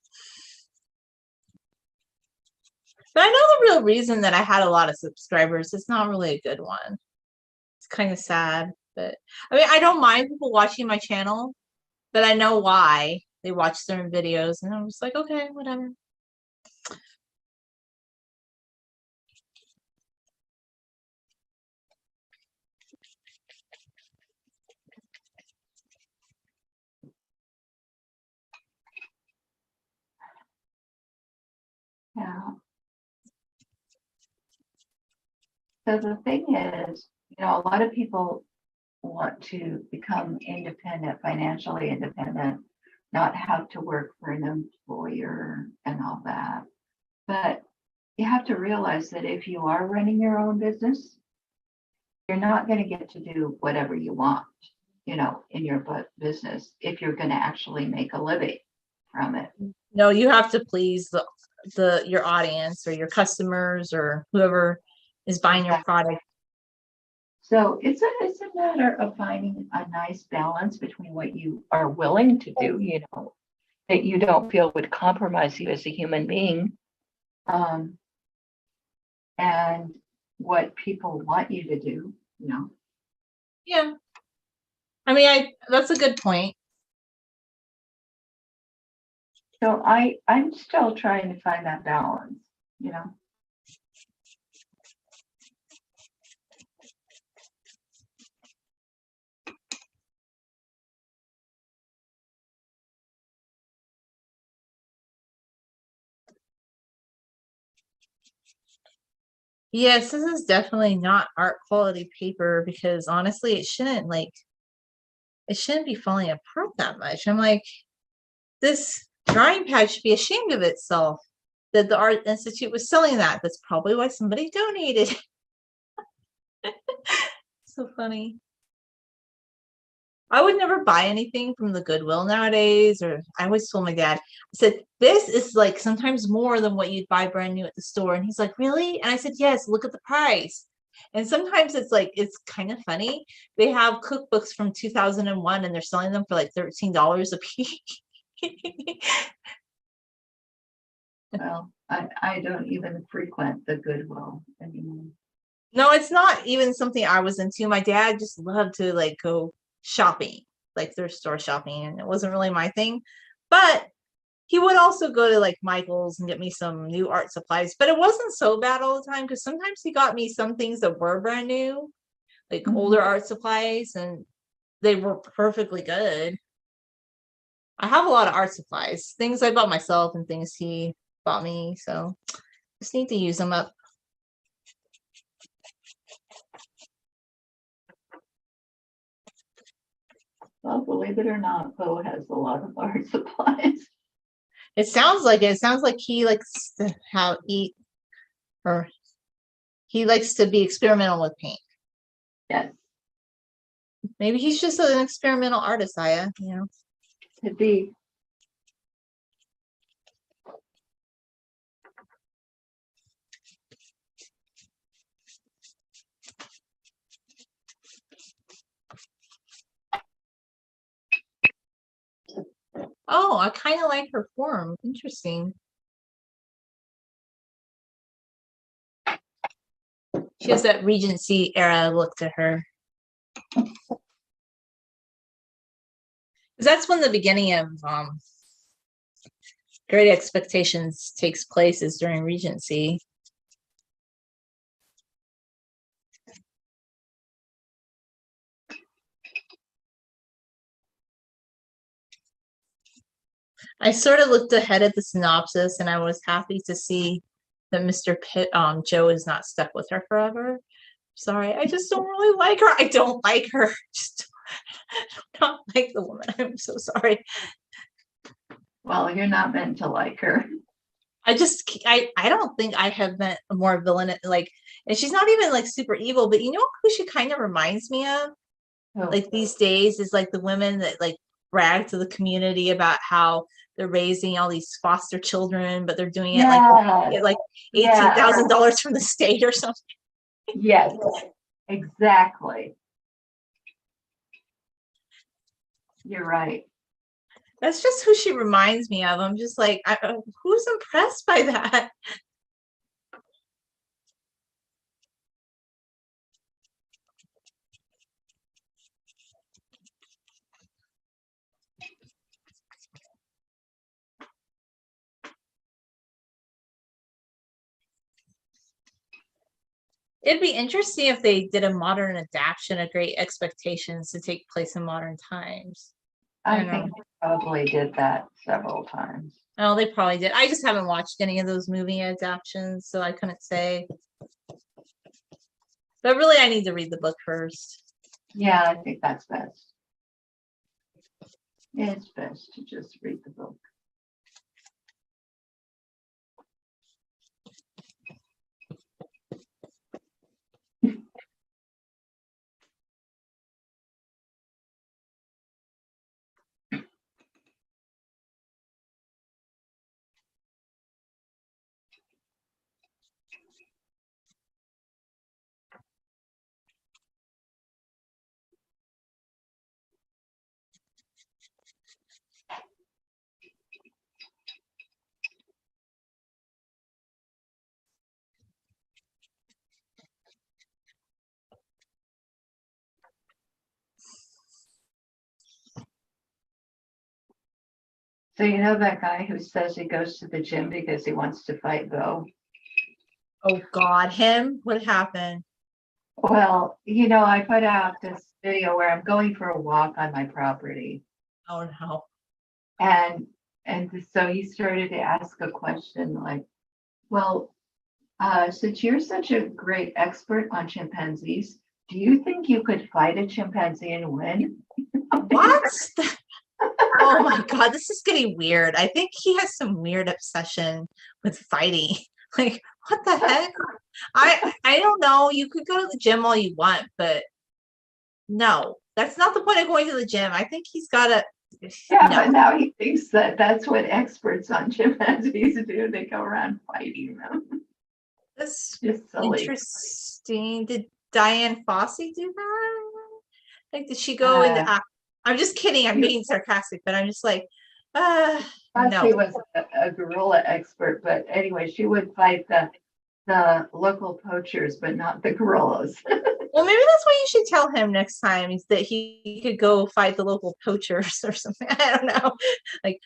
But I know the real reason that I had a lot of subscribers. It's not really a good one. It's kind of sad, but I mean, I don't mind people watching my channel, but I know why they watch certain videos, and I'm just like, okay, whatever. Yeah. So the thing is, a lot of people want to become independent, financially independent, not have to work for an employer and all that. But you have to realize that if you are running your own business, you're not going to get to do whatever you want, in your business if you're going to actually make a living from it. No, you have to please your audience or your customers or whoever is buying your product. So it's a matter of finding a nice balance between what you are willing to do, that you don't feel would compromise you as a human being, and what people want you to do, Yeah. I mean, that's a good point. So I'm still trying to find that balance, you know. Yes, this is definitely not art quality paper because honestly, it shouldn't be falling apart that much. I'm like, this drawing pad should be ashamed of itself that the Art Institute was selling that. That's probably why somebody donated. So funny. I would never buy anything from the Goodwill nowadays, or I always told my dad, I said, this is like sometimes more than what you'd buy brand new at the store. And he's like, really? And I said, yes, look at the price. And sometimes it's like, it's kind of funny. They have cookbooks from 2001 and they're selling them for like $13 a piece. Well, I don't even frequent the Goodwill anymore. No, it's not even something I was into. My dad just loved to like go shopping, like thrift store shopping, and it wasn't really my thing. But he would also go to like Michael's and get me some new art supplies. But it wasn't so bad all the time because sometimes he got me some things that were brand new, like older art supplies, and they were perfectly good. I have a lot of art supplies, things I bought myself and things he bought me. So just need to use them up. Well, believe it or not, Poe has a lot of art supplies. It sounds like it. It sounds like he likes to eat, or he likes to be experimental with paint. Yes. Maybe he's just an experimental artist, Aya, you know. Could be. Oh, I kind of like her form. Interesting. She has that Regency era look to her. That's when the beginning of Great Expectations takes place, is during Regency. I sort of looked ahead at the synopsis and I was happy to see that Mr. Joe is not stuck with her forever. Sorry, I just don't really like her. I don't like her. Just don't like the woman. I'm so sorry. Well, you're not meant to like her. I don't think I have met a more villain, like, and she's not even like super evil, but you know who she kind of reminds me of? Oh. Like these days is like the women that like brag to the community about how they're raising all these foster children, but they're doing it like $18,000 from the state or something. Yes, exactly. You're right. That's just who she reminds me of. I'm just like, who's impressed by that? It'd be interesting if they did a modern adaptation of Great Expectations to take place in modern times. I think they probably did that several times. Oh, they probably did. I just haven't watched any of those movie adaptations, so I couldn't say. But really, I need to read the book first. Yeah, I think that's best. It's best to just read the book. So you know that guy who says he goes to the gym because he wants to fight Bo? Oh God, him? What happened? Well, I put out this video where I'm going for a walk on my property, Oh no. and so he started to ask a question like, well, since you're such a great expert on chimpanzees, do you think you could fight a chimpanzee and win? What? Oh my God, this is getting weird. I think he has some weird obsession with fighting. Like, what the heck? I don't know. You could go to the gym all you want, but no, that's not the point of going to the gym. I think he's got to. Yeah, No, but now he thinks that that's what experts on chimpanzees do. They go around fighting them. that's Just silly. interesting. Did Diane Fossey do that? Like, did she go into? I'm just kidding. I'm being sarcastic, but I'm just like, no. She was a gorilla expert, but anyway, she would fight the local poachers, but not the gorillas. Well, maybe that's what you should tell him next time is that he could go fight the local poachers or something. I don't know. Like,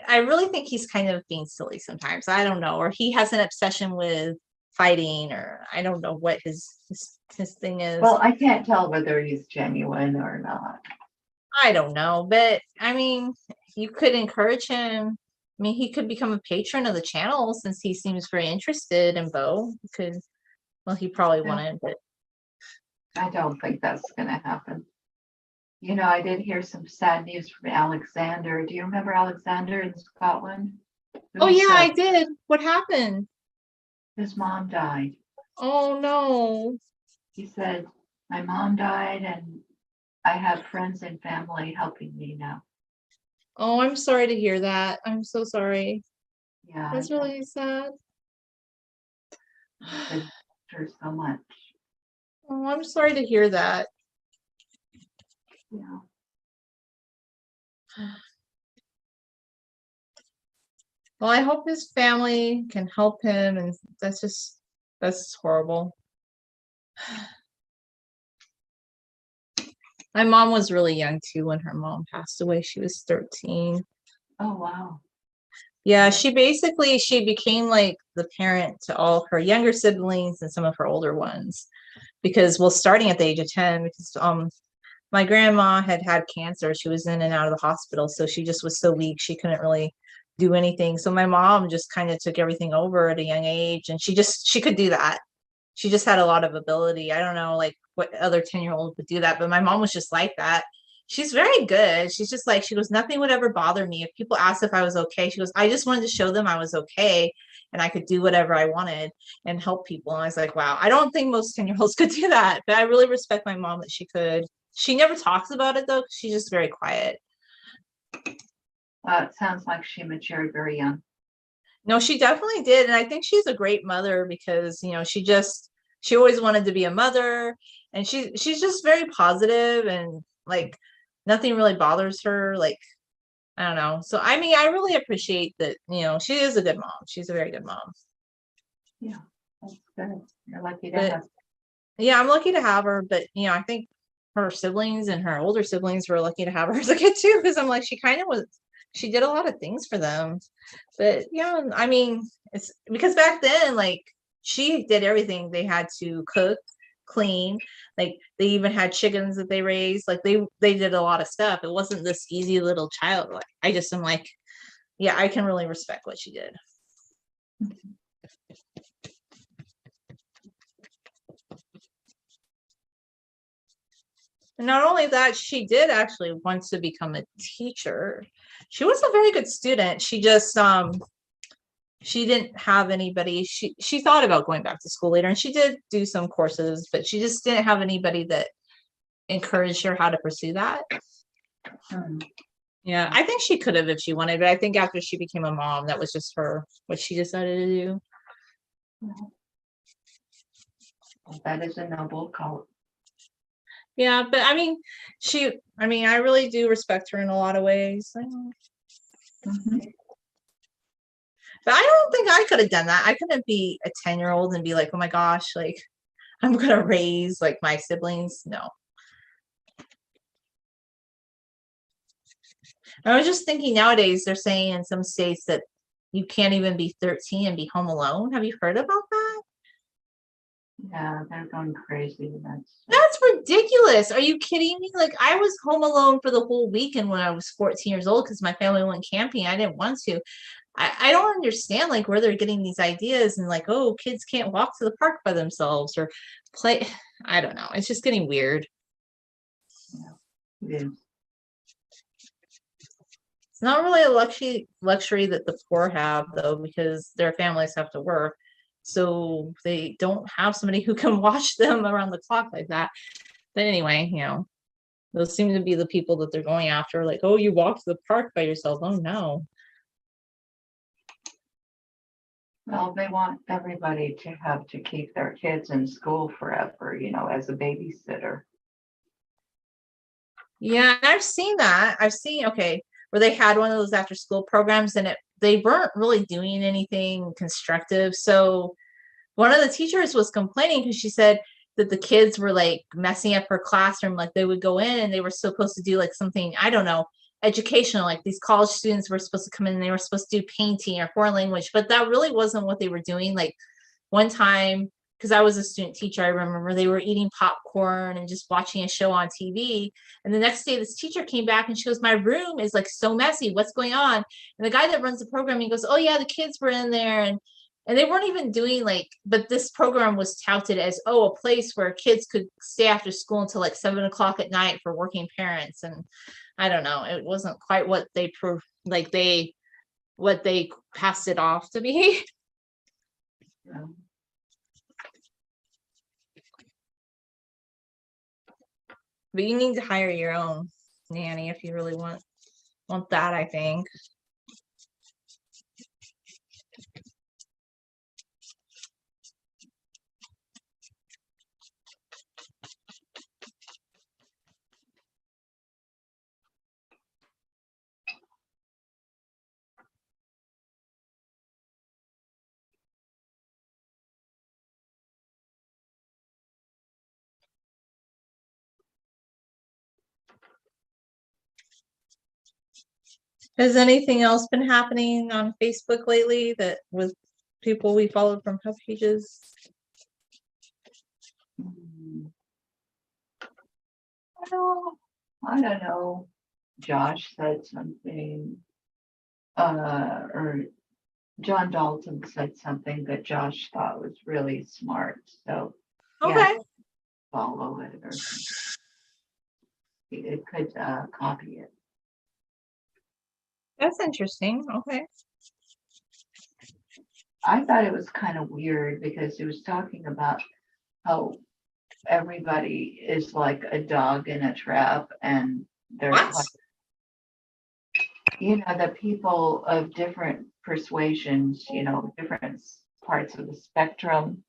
I really think he's kind of being silly sometimes. I don't know. Or he has an obsession with fighting, or I don't know what his thing is. Well, I can't tell whether he's genuine or not. I don't know. But I mean, you could encourage him. I mean, he could become a patron of the channel since he seems very interested in Bo. He probably wanted, but I don't think that's going to happen. I did hear some sad news from Alexander. Do you remember Alexander in Scotland? Oh yeah, I did. What happened? His mom died. Oh no. He said, my mom died and I have friends and family helping me now. Oh, I'm sorry to hear that. I'm so sorry. Yeah. That's really sad. I her so much. Oh, I'm sorry to hear that. Yeah. Well, I hope his family can help him, and that's horrible. My mom was really young too when her mom passed away. She was 13. Oh, wow. Yeah, she became like the parent to all her younger siblings and some of her older ones because, well, starting at the age of 10, because my grandma had cancer. She was in and out of the hospital, so she just was so weak she couldn't really do anything. So my mom just kind of took everything over at a young age, and she could do that. She just had a lot of ability. I don't know like what other 10-year-old would do that, but my mom was just like that. She's very good. She's just like, she goes, nothing would ever bother me. If people asked if I was okay, she goes, I just wanted to show them I was okay and I could do whatever I wanted and help people. And I was like, wow, I don't think most 10-year-olds could do that, but I really respect my mom that she could. She never talks about it though. She's just very quiet. It sounds like she matured very young. No, she definitely did. And I think she's a great mother because, she always wanted to be a mother, and she's just very positive and like nothing really bothers her. Like, I don't know. So, I mean, I really appreciate that, she is a good mom. She's a very good mom. Yeah, that's good. You're lucky to But, have. yeah, I'm lucky to have her. But, I think her siblings and her older siblings were lucky to have her as a kid too, because I'm like, she did a lot of things for them. But yeah, I mean, it's because back then, like, she did everything. They had to cook, clean, like they even had chickens that they raised. Like they did a lot of stuff. It wasn't this easy little child. Like I just am like, yeah, I can really respect what she did. And not only that, she did actually want to become a teacher. She was a very good student. She just she didn't have anybody. She thought about going back to school later, and she did do some courses, but she just didn't have anybody that encouraged her how to pursue that. Yeah, I think she could have if she wanted, but I think after she became a mom, that was just what she decided to do. Well, that is a noble call. Yeah, but I mean, I really do respect her in a lot of ways. Mm-hmm. But I don't think I could have done that. I couldn't be a 10-year-old and be like, oh my gosh, like I'm gonna raise like my siblings. No. I was just thinking nowadays they're saying in some states that you can't even be 13 and be home alone. Have you heard about that? Yeah, they're going crazy. That's ridiculous. Are you kidding me? Like I was home alone for the whole weekend when I was 14 years old because my family went camping. I didn't want to. I don't understand like where they're getting these ideas and like, oh, kids can't walk to the park by themselves or play. I don't know. It's just getting weird. it is. It's not really a luxury that the poor have though, because their families have to work. So they don't have somebody who can watch them around the clock like that. But anyway, those seem to be the people that they're going after. Like, oh, you walk to the park by yourself. Oh no. Well, they want everybody to have to keep their kids in school forever, as a babysitter. Yeah, I've seen that. I've seen, okay, where they had one of those after school programs and they weren't really doing anything constructive. So one of the teachers was complaining because she said that the kids were like messing up her classroom. Like they would go in and they were supposed to do like something, I don't know, educational. Like these college students were supposed to come in and they were supposed to do painting or foreign language, but that really wasn't what they were doing. Like one time, because I was a student teacher, I remember they were eating popcorn and just watching a show on TV. And the next day, this teacher came back and she goes, my room is like so messy. What's going on? And the guy that runs the program, he goes, oh yeah, the kids were in there and they weren't even doing like, but this program was touted as, oh, a place where kids could stay after school until like 7 o'clock at night for working parents. And I don't know, it wasn't quite what they what they passed it off to be. Yeah. But you need to hire your own nanny if you really want that, I think. Has anything else been happening on Facebook lately that with people we followed from pub pages? I don't know. Josh said something, or John Dalton said something that Josh thought was really smart. So Okay. yeah, follow it or it could copy it. That's interesting. Okay. I thought it was kind of weird because he was talking about how everybody is like a dog in a trap and there's What? like, the people of different persuasions, different parts of the spectrum.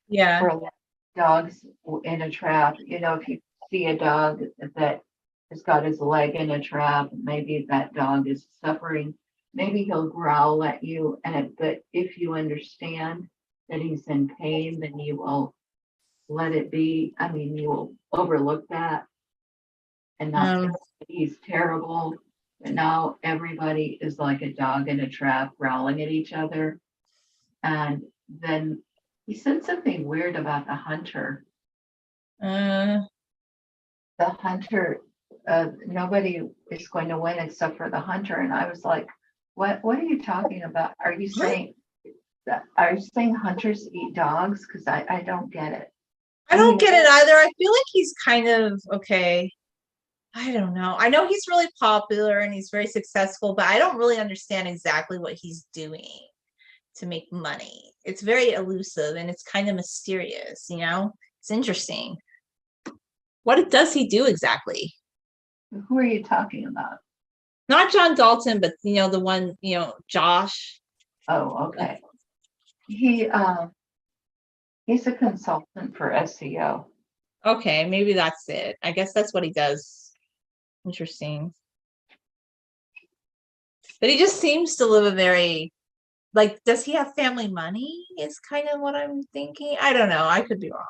Yeah. For dogs in a trap, if you see a dog that has got his leg in a trap, maybe that dog is suffering. Maybe he'll growl at you, but if you understand that he's in pain, then you will let it be. I mean, you will overlook that and not say he's terrible. But now everybody is like a dog in a trap, growling at each other. And then he said something weird about the hunter. Uh, The hunter, nobody is going to win except for the hunter. And I was like, what are you talking about? Are you saying hunters eat dogs? Because I don't get it. I don't get it either. I feel like he's kind of okay. I don't know. I know he's really popular and he's very successful, but I don't really understand exactly what he's doing to make money. It's very elusive and it's kind of mysterious, It's interesting. What does he do exactly? Who are you talking about? Not John Dalton, but the one, Josh. Oh, okay. He's a consultant for SEO. Okay, maybe that's it. I guess that's what he does. Interesting. But he just seems to live a very, like, does he have family money? Is kind of what I'm thinking. I don't know. I could be wrong.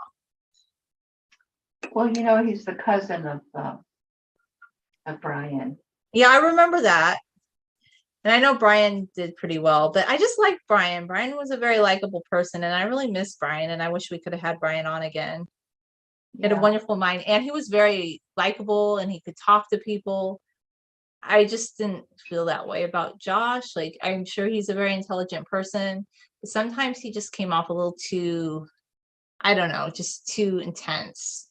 Well, he's the cousin of Brian. Yeah, I remember that. And I know Brian did pretty well, but I just like Brian. Brian was a very likable person, and I really miss Brian. And I wish we could have had Brian on again. He had a Yeah. wonderful mind, and he was very likable, and he could talk to people. I just didn't feel that way about Josh. Like, I'm sure he's a very intelligent person, but sometimes he just came off a little too, I don't know, just too intense.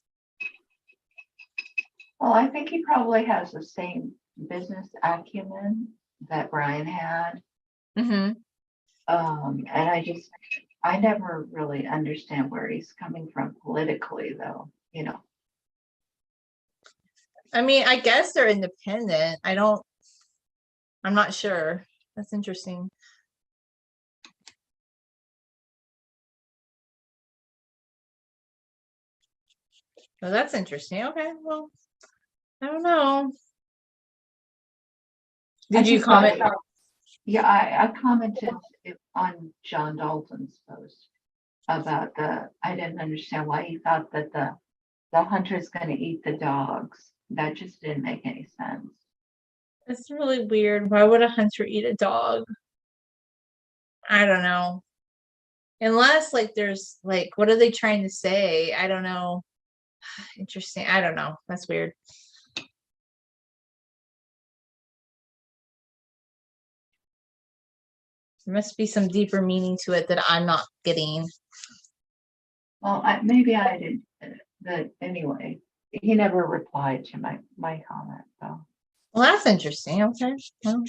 Well, I think he probably has the same business acumen that Brian had. Hmm. And I never really understand where he's coming from politically, though, you know. I mean, I guess they're independent. I'm not sure. That's interesting. Oh, that's interesting. Okay, well, I don't know. I Did you just thought, comment? yeah, I commented on John Dalton's post about I didn't understand why he thought that the hunter's going to eat the dogs. That just didn't make any sense. It's really weird. Why would a hunter eat a dog? I don't know. Unless like there's like what are they trying to say? I don't know. Interesting. I don't know. That's weird. There must be some deeper meaning to it that I'm not getting. Well, maybe I didn't, but anyway, he never replied to my comment, so. Well, that's interesting. Okay. Well,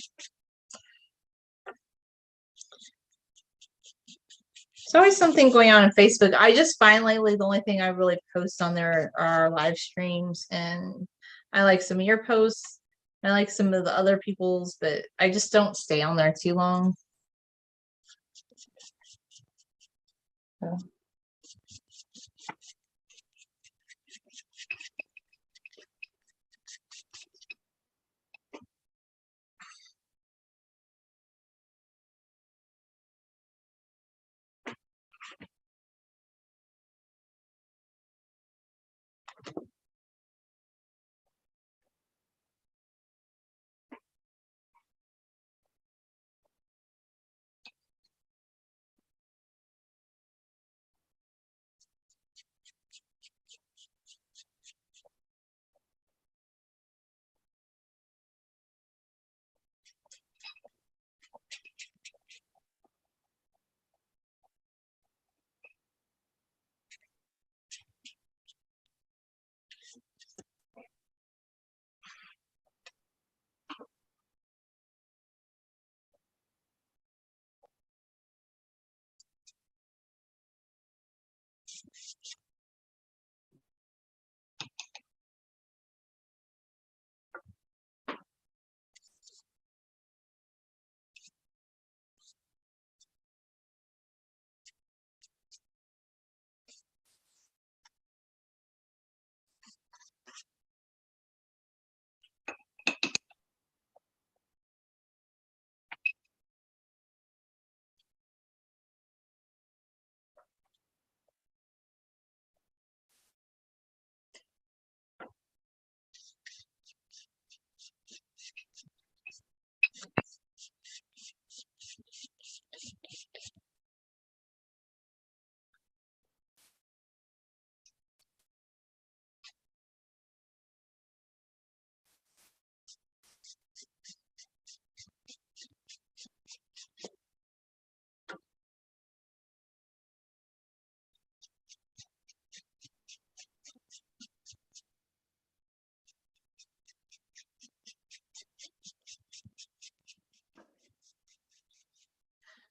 there's always something going on Facebook. I just find lately the only thing I really post on there are live streams, and I like some of your posts. I like some of the other people's, but I just don't stay on there too long. So.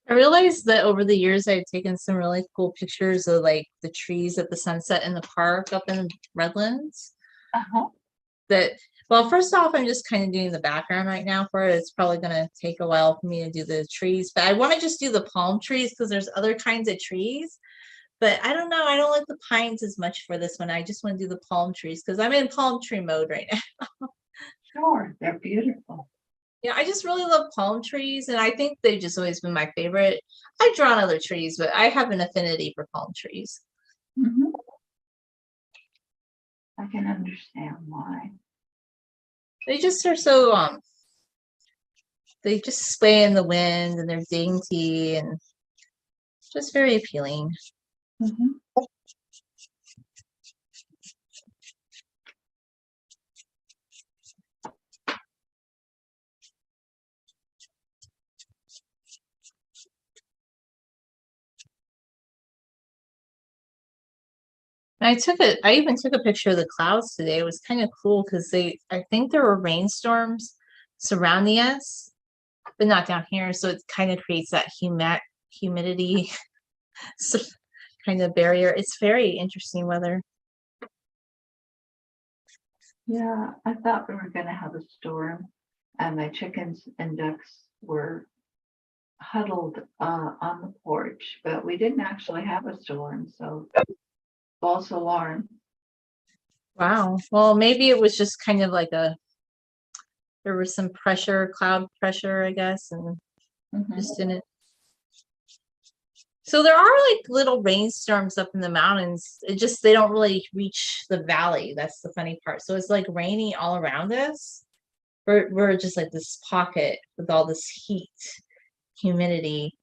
I realized that over the years I've taken some really cool pictures of like the trees at the sunset in the park up in Redlands. Uh-huh. That well, first off, I'm just kind of doing the background right now for it. It's probably gonna take a while for me to do the trees, but I want to just do the palm trees because there's other kinds of trees. But I don't know, I don't like the pines as much for this one. I just want to do the palm trees because I'm in palm tree mode right now. Sure, they're beautiful. Yeah, I just really love palm trees, and I think they've just always been my favorite. I've drawn other trees, but I have an affinity for palm trees. Mhm. I can understand why. They just are so they just sway in the wind and they're dainty and just very appealing. Mhm. I even took a picture of the clouds today. It was kind of cool because I think there were rainstorms surrounding us, but not down here. So it kind of creates that humidity kind of barrier. It's very interesting weather. Yeah, I thought we were gonna have a storm, and my chickens and ducks were huddled on the porch, but we didn't actually have a storm, so false alarm. Wow. Well, maybe it was just kind of like there was some pressure, cloud pressure, I guess, and Mhm. just didn't. So there are like little rainstorms up in the mountains. They don't really reach the valley. That's the funny part. So it's like raining all around us. We're just like this pocket with all this heat, humidity.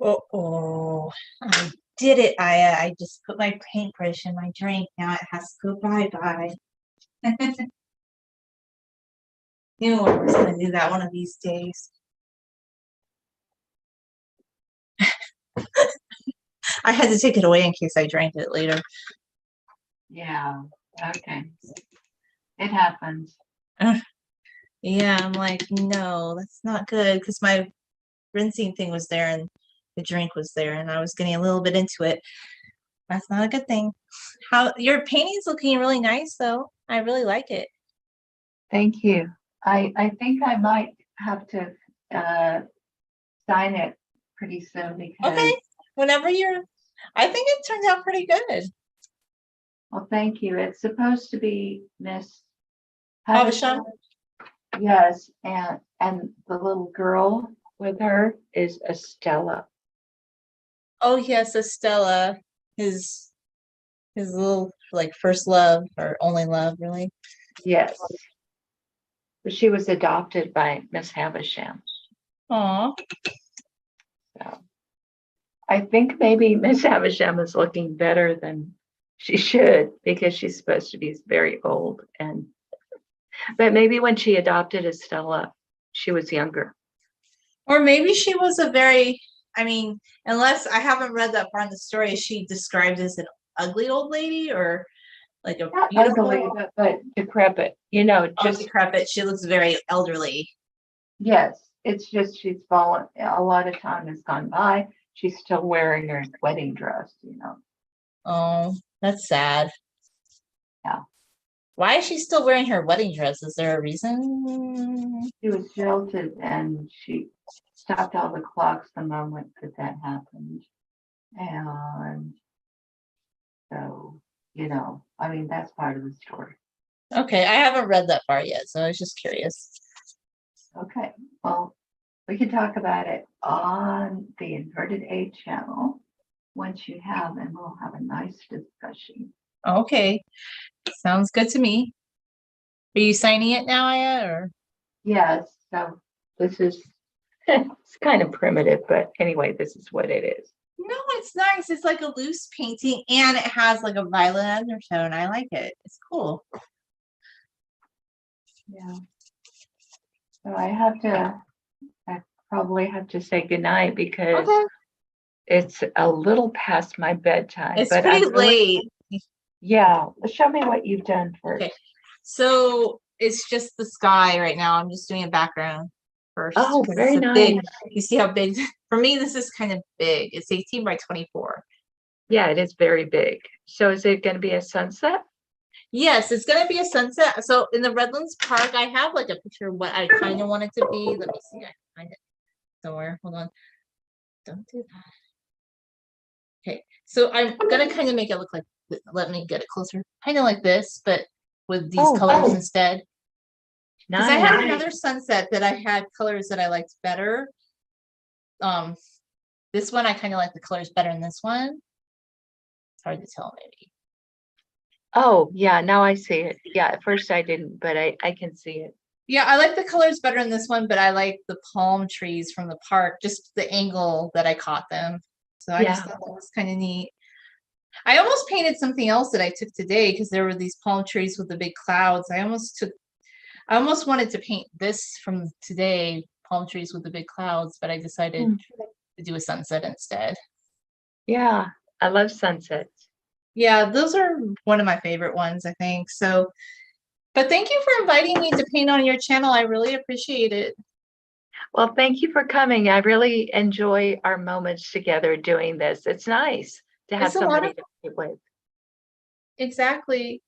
Oh, I did it, Aya. I just put my paintbrush in my drink. Now it has to go bye-bye. You know, I was going to do that one of these days. I had to take it away in case I drank it later. Yeah, okay. It happens. Yeah, I'm like, no, that's not good because my rinsing thing was there and the drink was there and I was getting a little bit into it. That's not a good thing. How your painting's looking really nice though. I really like it. Thank you. I think I might have to sign it pretty soon because, Okay. Whenever you're I think it turned out pretty good. well, thank you. It's supposed to be Miss Havisham? Yes, and the little girl with her is Estella. Oh yes, Estella, his little like first love or only love, really. Yes. But she was adopted by Miss Havisham. Aw. So I think maybe Miss Havisham is looking better than she should because she's supposed to be very old but maybe when she adopted Estella, she was younger. Or maybe she was a very, I mean, unless I haven't read that part in the story, is she described as an ugly old lady or like a Not beautiful, ugly, but decrepit. You know, just decrepit? She looks very elderly. yes. It's just she's fallen. A lot of time has gone by. She's still wearing her wedding dress. Oh, that's sad. Yeah. Why is she still wearing her wedding dress? Is there a reason? She was jilted and she stopped all the clocks the moment that happened. And so, I mean, that's part of the story. Okay, I haven't read that part yet, so I was just curious. Okay, well, we can talk about it on the Inverted A channel once you have, and we'll have a nice discussion. Okay, sounds good to me. Are you signing it now, Aya, or? Yes, so this is, it's kind of primitive, but anyway, this is what it is. No, it's nice. It's like a loose painting and it has like a violet undertone. I like it. It's cool. Yeah. So I probably have to say goodnight because Okay. it's a little past my bedtime. It's but pretty I'm really, late. yeah, show me what you've done first. Okay. So it's just the sky right now. I'm just doing a background first. Oh, 'cause very it's a nice. big, you see how big? For me, this is kind of big. It's 18 by 24. Yeah, it is very big. So is it going to be a sunset? Yes, it's going to be a sunset. So in the Redlands Park, I have like a picture of what I kind of want it to be. Let me see. I can find it somewhere. Hold on. Don't do that. Okay. So I'm going to kind of make it look like, let me get it closer. Kind of like this, but with these colors instead. Because I had another sunset that I had colors that I liked better. This one I kind of like the colors better than this one. It's hard to tell maybe. Oh, yeah, now I see it. Yeah, at first I didn't, but I can see it. Yeah, I like the colors better in this one, but I like the palm trees from the park, just the angle that I caught them. So I just thought that was kind of neat. I almost painted something else that I took today because there were these palm trees with the big clouds. I almost wanted to paint this from today, palm trees with the big clouds, but I decided to do a sunset instead. Yeah, I love sunsets. Yeah, those are one of my favorite ones, I think. So, but thank you for inviting me to paint on your channel. I really appreciate it. Well, thank you for coming. I really enjoy our moments together doing this. It's nice to have somebody to paint with. Exactly.